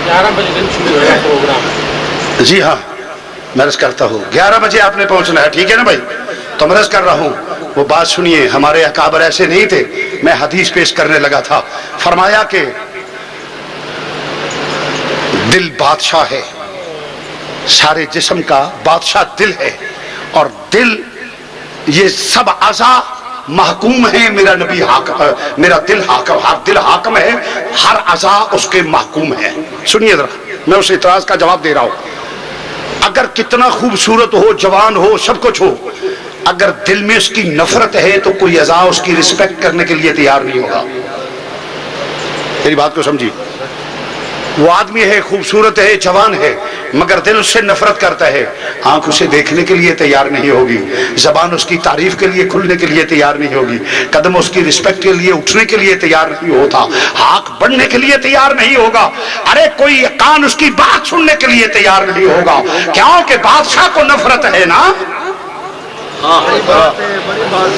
11 بجے دن شروع ہوا پروگرام. جی ہاں, میں عرض کرتا ہوں 11 بجے آپ نے پہنچنا ہے, ٹھیک ہے نا بھائی. تو میں عرض کر رہا ہوں, وہ بات سنیے, ہمارے اکابر ایسے نہیں تھے. میں حدیث پیش کرنے لگا تھا, فرمایا کہ دل بادشاہ ہے, سارے جسم کا بادشاہ دل ہے, اور دل یہ سب اعضاء محکوم ہیں. میرا نبی حاکم, میرا دل حاکم ہے, ہر اعضاء اس کے محکوم ہے. سنیے ذرا, میں اس اعتراض کا جواب دے رہا ہوں. اگر کتنا خوبصورت ہو, جوان ہو, سب کچھ ہو, اگر دل میں اس کی نفرت ہے تو کوئی اعضاء اس کی رسپیکٹ کرنے کے لیے تیار نہیں ہوگا. میری بات کو سمجھی. وہ آدمی ہے, خوبصورت ہے, جوان ہے, مگر دل اس سے نفرت کرتا ہے, آنکھ اسے دیکھنے کے لیے تیار نہیں ہوگی, زبان اس کی تعریف کے لیے کھلنے کے لیے تیار نہیں ہوگی, قدم اس کی رسپیکٹ کے لیے اٹھنے کے لیے تیار نہیں ہوتا, ہاتھ بڑھنے کے لیے تیار نہیں ہوگا. ارے کوئی کان اس کی بات سننے کے لیے تیار نہیں ہوگا. کیوں کہ بادشاہ کو نفرت ہے نا,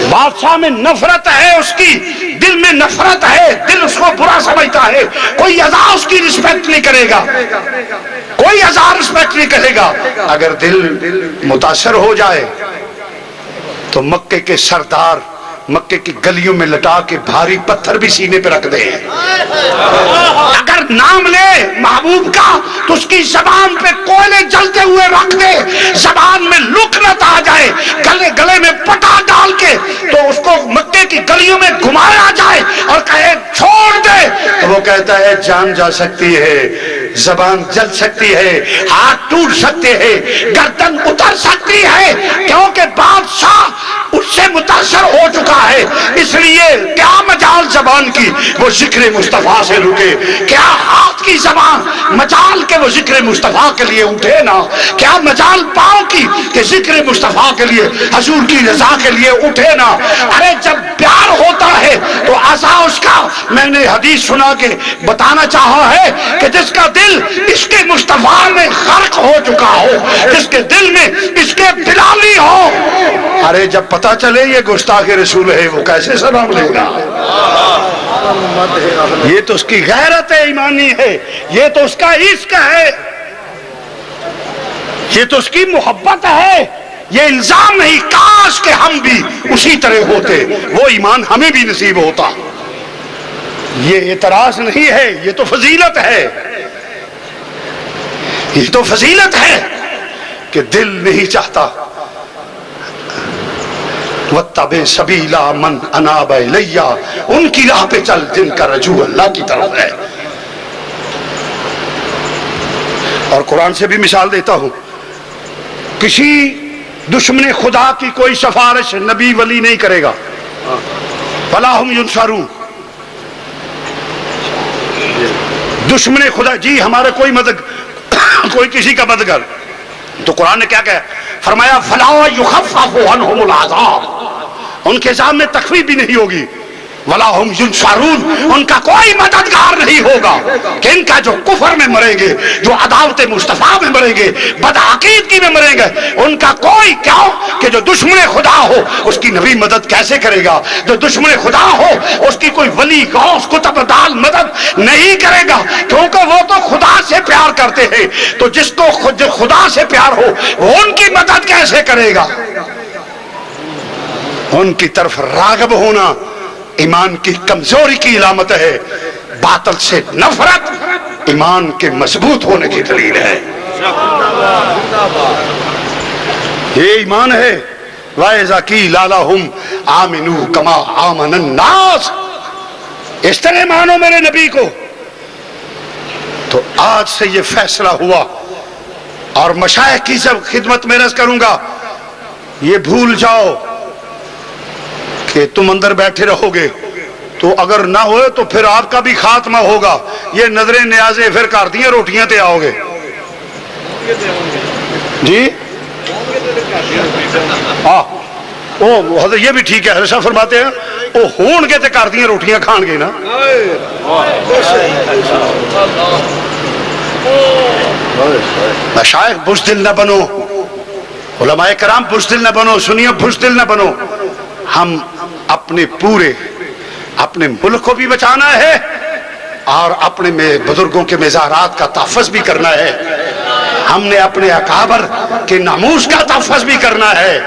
بادشاہ میں نفرت ہے, اس کی دل میں نفرت ہے, دل اس کو برا سمجھتا ہے. کوئی اعضاء اس کی رسپیکٹ نہیں کرے گا, کوئی اعضاء رسپیکٹ نہیں کرے گا. اگر دل متاثر ہو جائے تو مکے کے سردار مکے کی گلیوں میں لٹا کے بھاری پتھر بھی سینے پہ رکھ دے. اگر نام لے محبوب کا تو اس کی زبان پہ کوئلے جلتے ہوئے رکھ دے, زبان میں لکنت آ جائے, گلے میں پٹا ڈال کے تو اس کو مکے کی گلیوں میں گھمایا جائے اور کہے چھوڑ دے, تو وہ کہتا ہے جان جا سکتی ہے, زبان جل سکتی ہے, ہاتھ ٹوٹ سکتے ہیں, گردن اتر سکتی ہے, کیونکہ بادشاہ اس سے متاثر ہو چکا ہے. اس لیے کیا مجال زبان کی وہ ذکر مصطفیٰ سے رکے, کیا ہاتھ کی زبان مجال کے وہ ذکر مصطفیٰ کے لیے اٹھے نا, کیا مجال پاؤں کی کہ ذکر مصطفیٰ کے لیے حضور کی رضا کے لیے اٹھے نا. ارے جب پیار ہوتا ہے تو اعضاء اس کا میں نے حدیث سنا کے بتانا چاہا ہے کہ جس کا دل اس کے مصطفیٰ میں غرق ہو چکا ہو، جس کے دل میں اس کے بلالی ہو، ارے جب پتہ چلے یہ گستاخ رسول ہے وہ کیسے سلام لے گا؟ یہ تو اس کی غیرت ایمانی ہے، یہ تو اس کا عشق ہے، یہ تو اس کی محبت ہے۔ یہ الزام نہیں، کاش کہ ہم بھی اسی طرح ہوتے، وہ ایمان ہمیں بھی نصیب ہوتا۔ یہ اعتراض نہیں ہے، یہ تو فضیلت ہے، یہ تو فضیلت ہے کہ دل نہیں چاہتا وَاتَّبِعْ سَبِيلَ مَنْ أَنَابَ إِلَيَّ، ان کی راہ پہ چل جن کا رجوع اللہ کی طرف ہے۔ اور قرآن سے بھی مثال دیتا ہوں، کسی دشمن خدا کی کوئی سفارش نبی ولی نہیں کرے گا، وَلَا هُمْ يُنصَرُونَ۔ دشمن خدا جی ہمارا کوئی مدد، کوئی کسی کا مددگار، تو قرآن نے کیا کہا؟ فرمایا فَلَا يُخَفَّفُ عَنْهُمُ الْعَذَابُ، ان کے عذاب میں تخفیف بھی نہیں ہوگی، وَلَا هُمْ يُنصَرُونَ، ان کا کوئی مددگار نہیں ہوگا کہ ان کا جو کفر میں مریں گے، جو عداوت مصطفیٰ میں مریں گے، بدعقیدگی میں مریں گے، ان کا کوئی کیوں کہ جو دشمن خدا ہو اس کی نبی مدد کیسے کرے گا؟ جو دشمن خدا ہو اس کی کوئی ولی غوث قطب دال مدد نہیں کرے گا، کیونکہ وہ تو خدا سے پیار کرتے ہیں، تو جس کو جو خدا سے پیار ہو وہ ان کی مدد کیسے کرے گا؟ ان کی طرف راغب ہونا ایمان کی کمزوری کی علامت ہے، باطل سے نفرت ایمان کے مضبوط ہونے کی دلیل ہے۔ یہ ایمان ہے۔ وَإِذَا قِيلَ لَهُمْ آمِنُوا كَمَا آمَنَ النَّاسُ، اس طرح مانو میرے نبی کو۔ تو آج سے یہ فیصلہ ہوا، اور مشائخ کی جب خدمت میں عرض کروں گا، یہ بھول جاؤ کہ تم اندر بیٹھے رہو گے، تو اگر نہ ہوئے تو پھر آپ کا بھی خاتمہ ہوگا۔ یہ نظریں نیازیں پھر کر دیا روٹیاں تے آؤ گے جی۔ ہاں حضرت یہ بھی ٹھیک ہے، حضرت صاحب فرماتے ہیں وہ ہون گے تے کر دیا روٹیاں کھان گے نا۔ مشائخ بزدل نہ بنو، علماء کرام بزدل نہ بنو، سنیو بزدل نہ بنو۔ ہم اپنے ملک کو بھی بچانا ہے اور اپنے بزرگوں کے مزارات کا تحفظ بھی کرنا ہے، ہم نے اپنے اکابر کے ناموس کا تحفظ بھی کرنا ہے،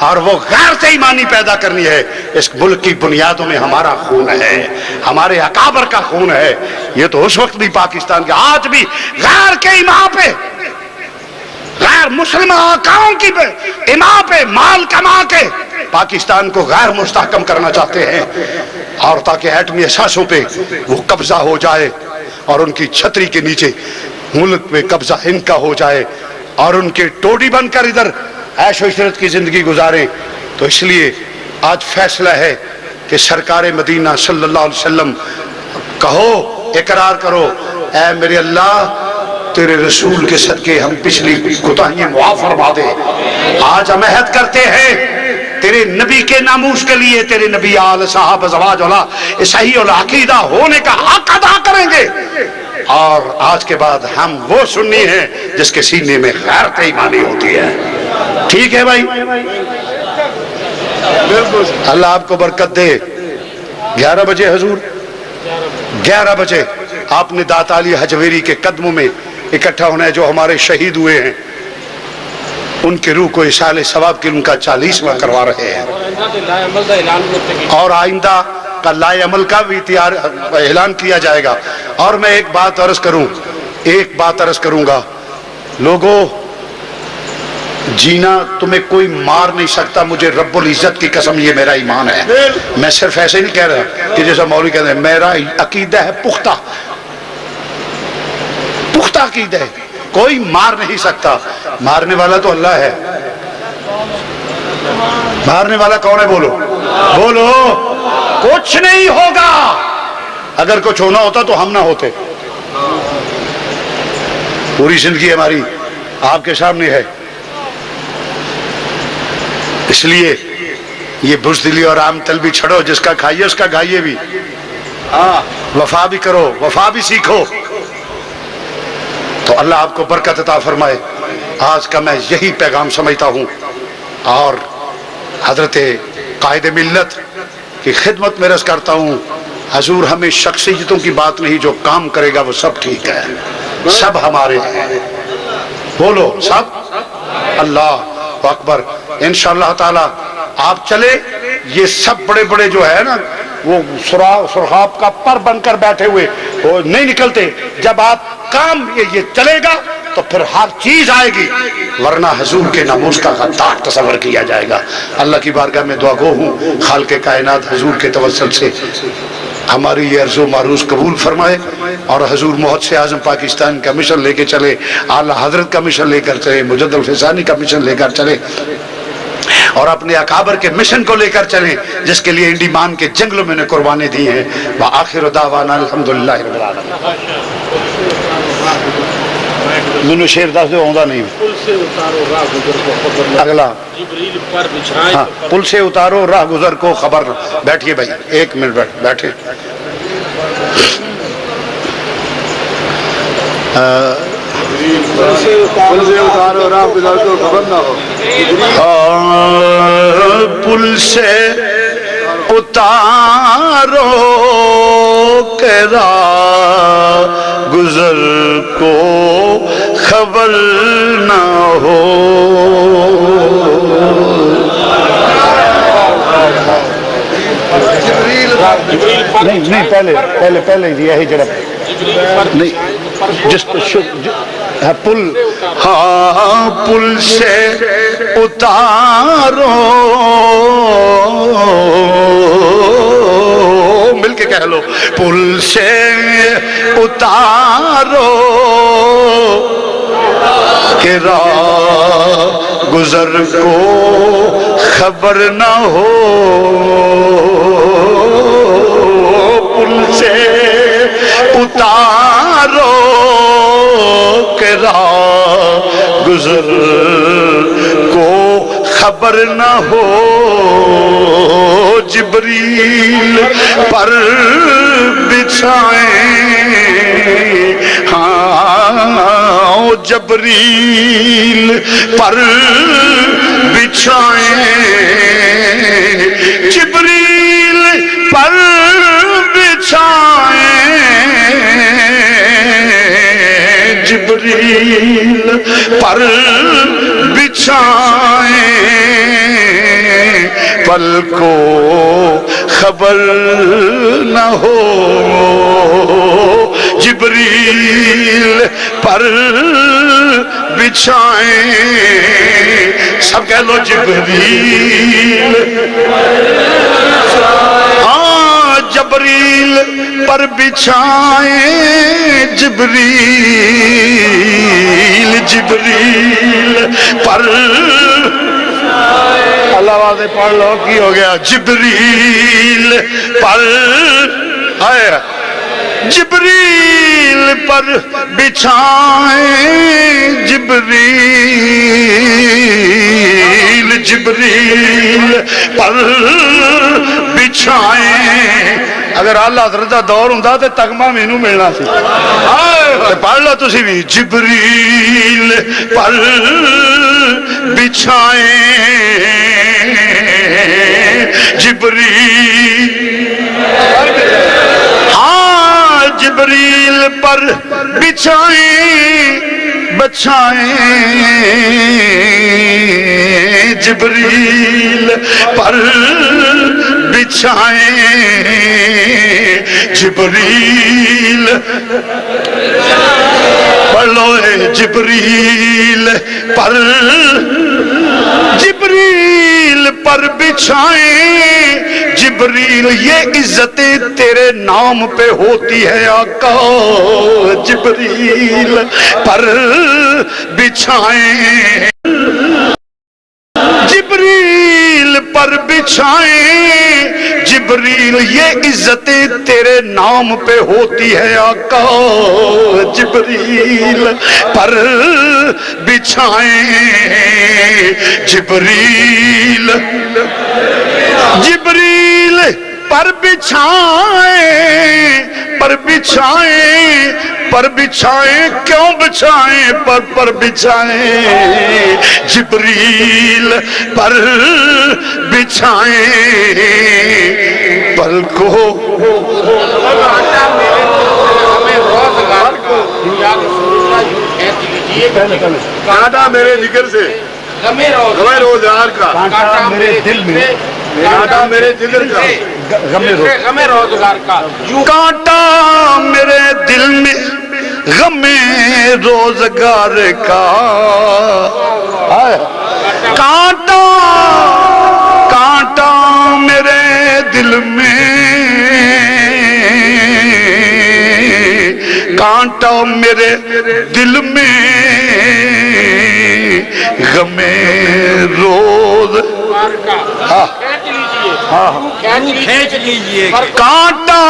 اور وہ غیرت ایمانی پیدا کرنی ہے۔ اس ملک کی بنیادوں میں ہمارا خون ہے، ہمارے اکابر کا خون ہے۔ یہ تو اس وقت بھی پاکستان کے، آج بھی غیر کے امام پہ، غیر مسلم آقاؤں کی امام پہ مال کما کے پاکستان کو غیر مستحکم کرنا چاہتے ہیں، اور تاکہ ایٹمی اثاثوں پہ وہ قبضہ ہو جائے اور ان کی چھتری کے نیچے ملک پہ قبضہ ان کا ہو جائے، اور ان کے ٹوڈی بن کر ادھر عیش و عشرت کی زندگی گزاریں۔ تو اس لیے آج فیصلہ ہے کہ سرکار مدینہ صلی اللہ علیہ وسلم کہو، اقرار کرو، اے میرے اللہ تیرے رسول کے صدقے ہم پچھلی کوتاہیاں معاف فرما دے۔ آج ہم عہد کرتے ہیں تیرے نبی کے ناموس کے لیے، تیرے نبی آل صحاب ازواج اولاد صحیح العقیدہ ہونے کا حق ادا کریں گے، اور آج کے بعد ہم وہ سنی ہیں جس کے سینے میں غیرت ایمانی ہوتی ہے۔ ٹھیک ہے بھائی، اللہ آپ کو برکت دے۔ 11 بجے حضور، 11 بجے آپ نے داتا علی حجویری کے قدموں میں اکٹھا ہونا ہے، جو ہمارے شہید ہوئے ہیں، ان کے روح کو اصال ثواب کے ان کا 40واں کروا رہے ہیں، اور آئندہ کا لائے عمل کا بھی اعلان کیا جائے گا۔ اور میں ایک بات عرض کروں گا، لوگوں، جینا تمہیں کوئی مار نہیں سکتا، مجھے رب العزت کی قسم یہ میرا ایمان ہے۔ میں صرف ایسے نہیں کہہ رہا کہ جیسا مولوی کہتے ہیں، میرا عقیدہ ہے پختہ عقیدہ ہے، کوئی مار نہیں سکتا۔ مارنے والا تو اللہ ہے، مارنے والا کون ہے؟ بولو، کچھ نہیں ہوگا۔ اگر کچھ ہونا ہوتا تو ہم نہ ہوتے۔ پوری زندگی ہماری آپ کے سامنے ہے، اس لیے یہ بزدلی اور عام طلبی چھڑو، جس کا کھائیے اس کا گائیے بھی۔ وفا بھی کرو، وفا بھی سیکھو، تو اللہ آپ کو برکت عطا فرمائے۔ آج کا میں یہی پیغام سمجھتا ہوں، اور حضرت قائد ملت کی خدمت میں عرض کرتا ہوں، حضور ہمیں شخصیتوں کی بات نہیں، جو کام کرے گا وہ سب ٹھیک ہے، سب ہمارے ہیں، بولو سب اللہ اکبر۔ انشاءاللہ تعالی آپ چلے، یہ سب بڑے بڑے جو ہے نا وہ سرخاب کا پر بن کر بیٹھے ہوئے وہ نہیں نکلتے، جب آپ کام یہ چلے گا تو پھر ہر چیز آئے گی، ورنہ حضور کے ناموس کا غدار تصور کیا جائے گا۔ اللہ کی بارگاہ میں دعا گو ہوں، خالق کائنات حضور کے توسل سے ہماری یہ عرض و معروض قبول فرمائے، اور حضور محدث اعظم پاکستان کا مشن لے کے چلے، اعلیٰ حضرت کا مشن لے کر چلے، مجد الفسانی کا مشن لے کر چلے، اور اپنے اکابر کے مشن کو لے کر چلیں جس کے لیے انڈیمان کے جنگلوں میں نے قربانی دی ہیں۔ وآخر دعوانا الحمدللہ رب العالمین۔ مینوں شعر دس دو، آਉਂਦਾ نہیں اگلا۔ ہاں، پل سے اتارو راہ گزر کو خبر نہ۔ بیٹھیے بھائی، ایک منٹ بیٹھے۔ پل سے اتارو راہ گزر کو خبر نہ ہو، پل سے اتارو کہ راہ گزر کو خبر نہ ہو، نہیں پہلے یہی جڑا نہیں جس پل، ہاں پل سے اتارو، مل کے کہہ لو، پل سے اتارو کہ راہ گزر کو خبر نہ ہو، پل سے اتارو کہ راہ گزر کو خبر نہ ہو، جبریل پر بچھائیں، ہاں جبریل پر بچھائیں، جبریل پر بچھائیں، جبریل پر بچھائیں، پل کو خبر نہ ہو، جبریل پر بچھائیں، سب کہہ لو جبریل، ہاں جبریل پر بچھائیں، جبریل پر، اللہ واضح پڑھ لو کی ہو گیا، جبریل پر، آئے جبریل پر بچھائیں، جبریل پر بچھائیں۔ اگر اللہ حضرت دا دور ہوندا تے تغمہ مینوں ملنا سی، پڑھ لو تسی بھی، جبریل پر بچھائیں، جبریل، ہاں جبریل پر بچھائیں، جبریل پر بچھائیں، جبریل پڑھ لو، جبریل پر، جبریل پر بچھائیں، جبریل یہ عزتیں تیرے نام پہ ہوتی ہے آقا، جبریل پر بچھائیں، جبریل پر بچھائیں، جبریل یہ عزتیں تیرے نام پہ ہوتی ہے آقا، جبریل پر بچھائیں، جبریل پر بچھائیں، بچھائیں پر بچھائیں کیوں بچھائیں پر بچھائیں جبریل پر بچھائیں پر کو کانٹا میرے جگر سے غمِ روزگار کا کانٹا میرے دل میں کانٹا میرے جگر کا غمِ روزگار کا کانٹا میرے دل میں غم روزگار کا کانٹا کانٹا میرے دل میں کانٹا میرے دل میں غم روز کھینچ لیجئے کانٹا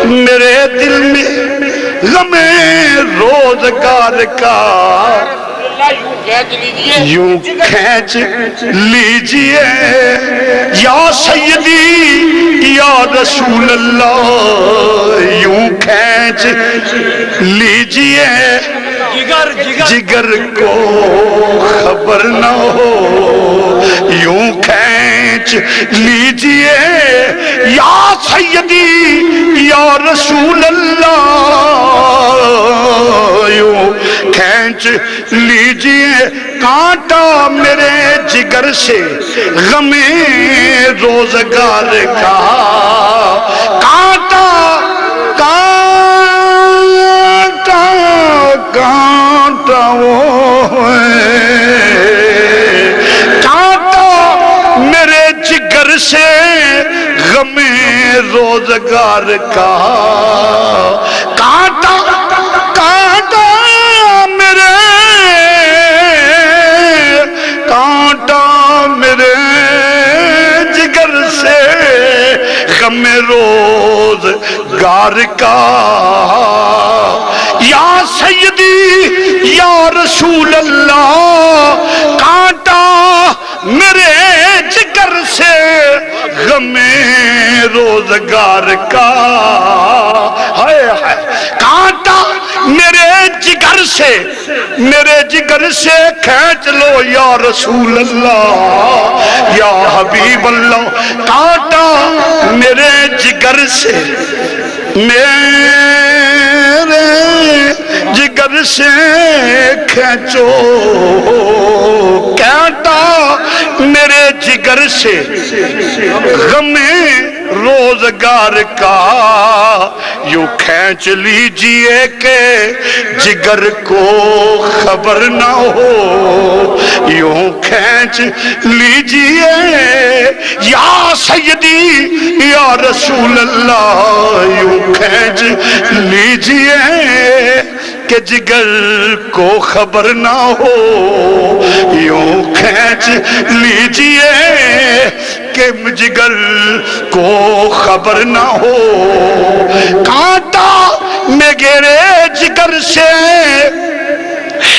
میرے دل میں غم روزگار کا یوں کھینچ لیجئے یا سیدی یا رسول اللہ یوں کھینچ لیجئے جگر کو خبر نہ ہو یوں کھینچ لیجئے یا سیدی یا رسول اللہ یوں کھینچ لیجئے کانٹا میرے جگر سے غم روزگار کا کانٹا کانٹا کانٹا وہ کانٹا میرے جگر سے غم روزگار کا کانٹا کانٹا میرے کانٹا میرے جگر سے غم روزگار کا یا سیدی یا رسول اللہ کانٹا میرے جگر سے غم روزگار کا ہائے ہائے کانٹا میرے جگر سے کھینچ لو یا رسول اللہ یا حبیب اللہ کانٹا میرے جگر سے میرے جگر سے کھینچو کانٹا میرے جگر سے غم روزگار کا یوں کھینچ لیجئے کہ جگر کو خبر نہ ہو یوں کھینچ لیجئے یا سیدی یا رسول اللہ یوں کھینچ لیجئے کہ جگر کو خبر نہ ہو یوں کھینچ لیجئے کہ جگر کو خبر نہ ہو کانٹا میرے جگر سے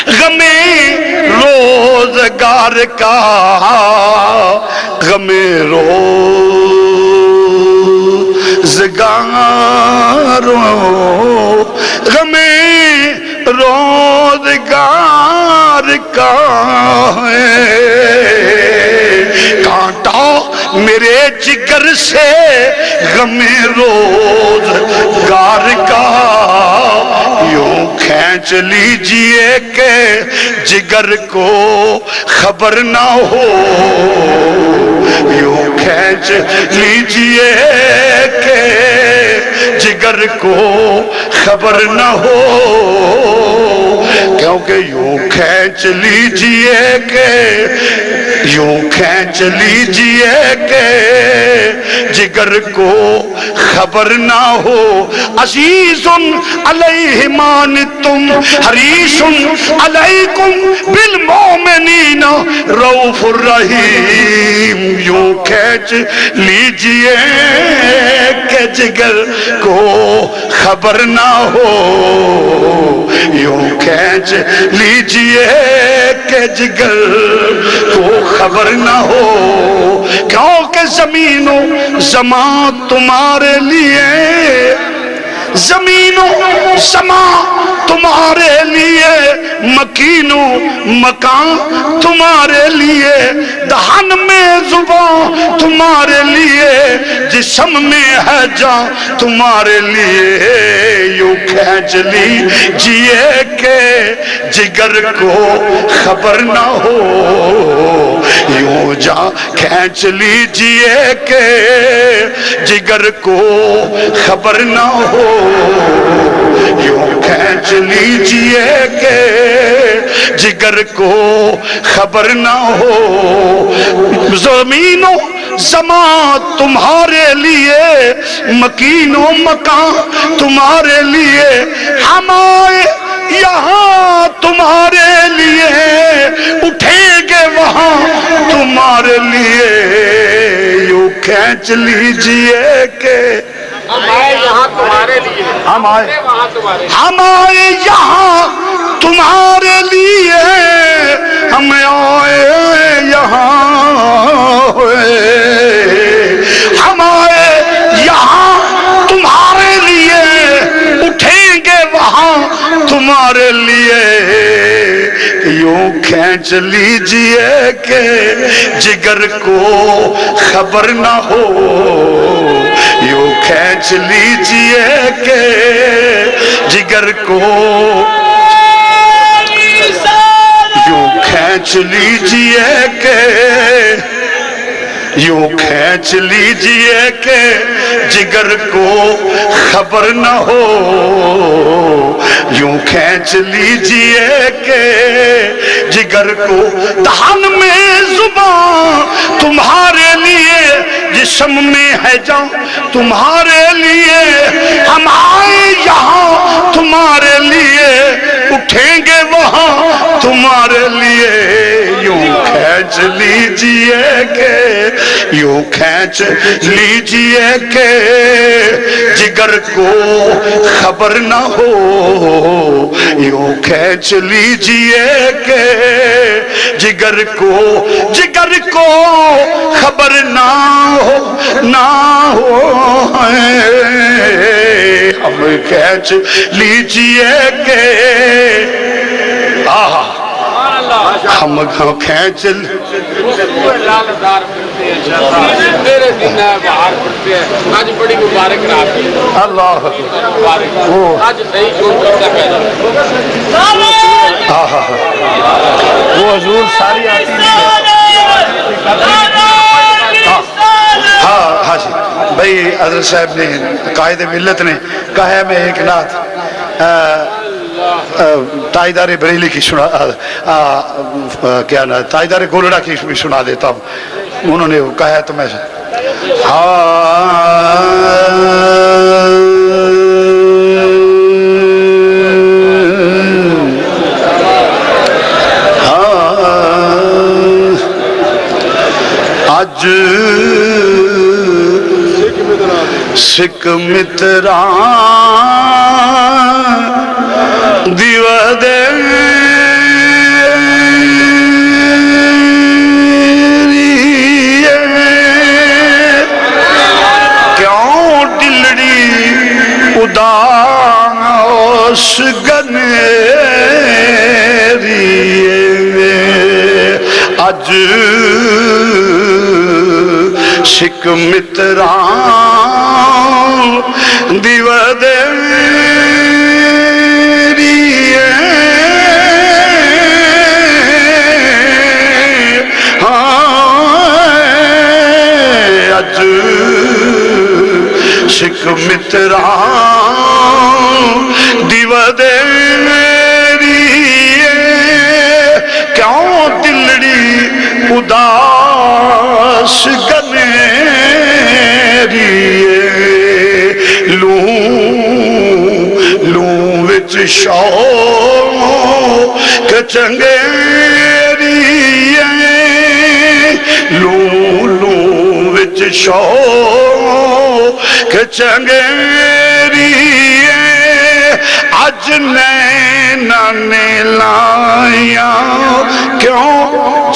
غم روزگار کا غم روزگار غم روزگار کا کانٹا میرے جگر سے غم روزگار کا یوں کھینچ لیجئے کہ جگر کو خبر نہ ہو یوں کھینچ لیجئے کہ جگر کو خبر نہ ہو کیونکہ یوں کھینچ لیجئے کہ یوں کھینچ لیجئے کہ جگر کو خبر نہ ہو عزیز علیہ مانتم حریص علیکم بالمؤمنین رؤوف الرحیم یوں کھینچ لیجئے کہ جگر کو خبر نہ ہو یوں کھینچ لیجئے کہ جگر کو خبر نہ ہو کیونکہ زمین و زمان تمہارے لیے زمینوں سما تمہارے لیے، مکینوں مکان تمہارے لیے، دہن میں زبان تمہارے لیے، جسم میں ہے جان تمہارے لیے، یوں کھینچ لیجئے کہ جگر کو خبر نہ ہو، یوں جان کھینچ لیجئے کہ جگر کو خبر نہ ہو، یوں کھینچ لیجئے کہ جگر کو خبر نہ ہو، زمین و زمان تمہارے لیے، مکین و مکان تمہارے لیے، ہم آئے یہاں تمہارے لیے، اٹھیں گے وہاں تمہارے لیے، یوں کھینچ لیجئے کہ ہم آئے یہاں تمہارے لیے، ہم آئے وہاں تمہارے لیے، ہم آئے یہاں تمہارے لیے، ہم آئے یہاں، ہم آئے یہاں تمہارے لیے، اٹھیں گے وہاں تمہارے لیے، یوں کھینچ لیجئے کہ جگر کو خبر نہ ہو، یوں کھینچ لیجئے کہ جگر کو، یوں کھینچ لیجئے کہ، یوں کھینچ لیجئے کہ جگر کو خبر نہ ہو، یوں کھینچ لیجئے کہ جگر کو، دہن میں زبان تمہارے لیے، جسم میں ہے جان تمہارے لیے، ہم آئے یہاں تمہارے لیے، اٹھیں گے وہاں تمہارے لیے، یوں کھینچ لیجئے کہ، یوں کھینچ لیجئے کہ جگر کو خبر نہ ہو، یوں کھینچ لیجئے کہ جگر کو خبر نہ ہو، ہم کھینچ لیجئے کہ ہم کھینچ لالدار پھرتے ہیں شہزاد، میرے دن ہے باہر پھرتے ہیں، آج بڑی مبارک رات ہے، اللہ مبارک آج صحیح چھوٹ کرتا پیدا، وہ حضور ساری آتی ہاں جی بھائی، حضرت صاحب نے قائد ملت نے کہا ہے میں ایک نعت تاجدار بریلی کی سنا، کیا نا تاجدار گولڑا کی بھی سنا دیتا ہوں، انہوں نے کہا ہے تو میں آج سکھ متران دیو دے کیوں دلڑی اداس گنیری، اج سکھ متران دیو دے سکھ متران دیو دے کیوں دلڑی اداس گنیری، لوں وچ شوق چنگیری، لوں وچ شوق چنگیری، اج نینا نے لائیاں کیوں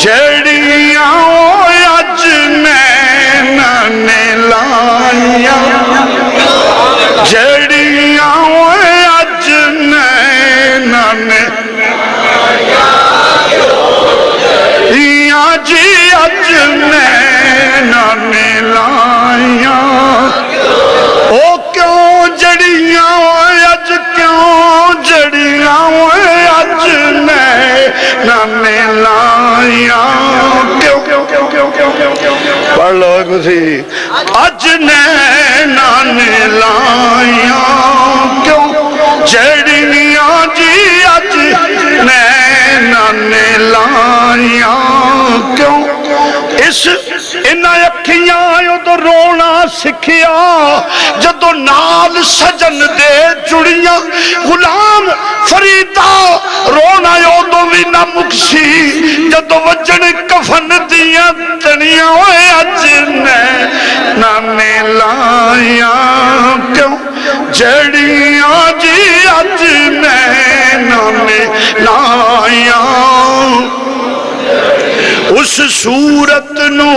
جڑیاں، اج نینا نے لائیاں جڑیاں، پڑھ لو کسی اج نینا نے لائیاں کیوں جڑیاں جی اج نینا نے لائیاں کیوں اس انہاں اکھیاں تو رونا سکھیا جدو نال سجن دے جڑیاں غلام فریدا رونا تو بھی نہ مکسی جدو وجن کفن دیاں تنیاں ہوئے اج نینا نے لائیاں کیوں جڑیاں جی اج نینا نے لائیاں اس صورت نو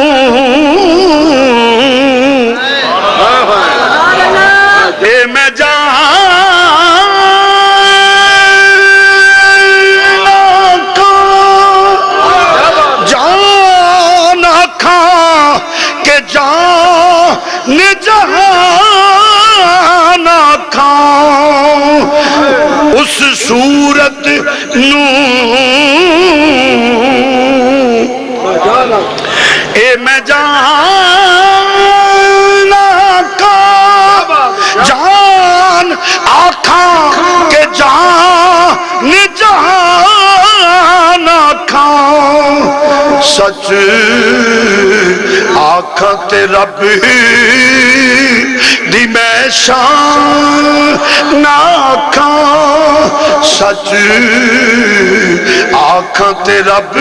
اے میں جان آکھاں کہ جان جہان آکھاں اس صورت نو اے میں جان آکھاں جان آکھاں کہ جان جہان آکھاں سچ آکھاں تے رب دی میں شان آکھاں سچ آکھاں تے رب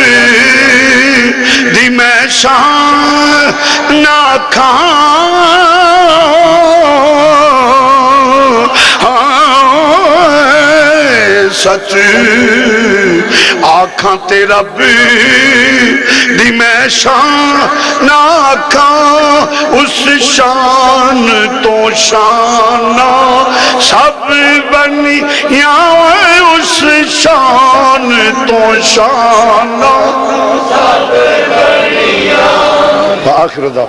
دی میں شان آکھاں سچ آکھاں تے رب دی میں شان آکھاں اس شان تو شان سب بنیاں اس شان تو شان آخر دا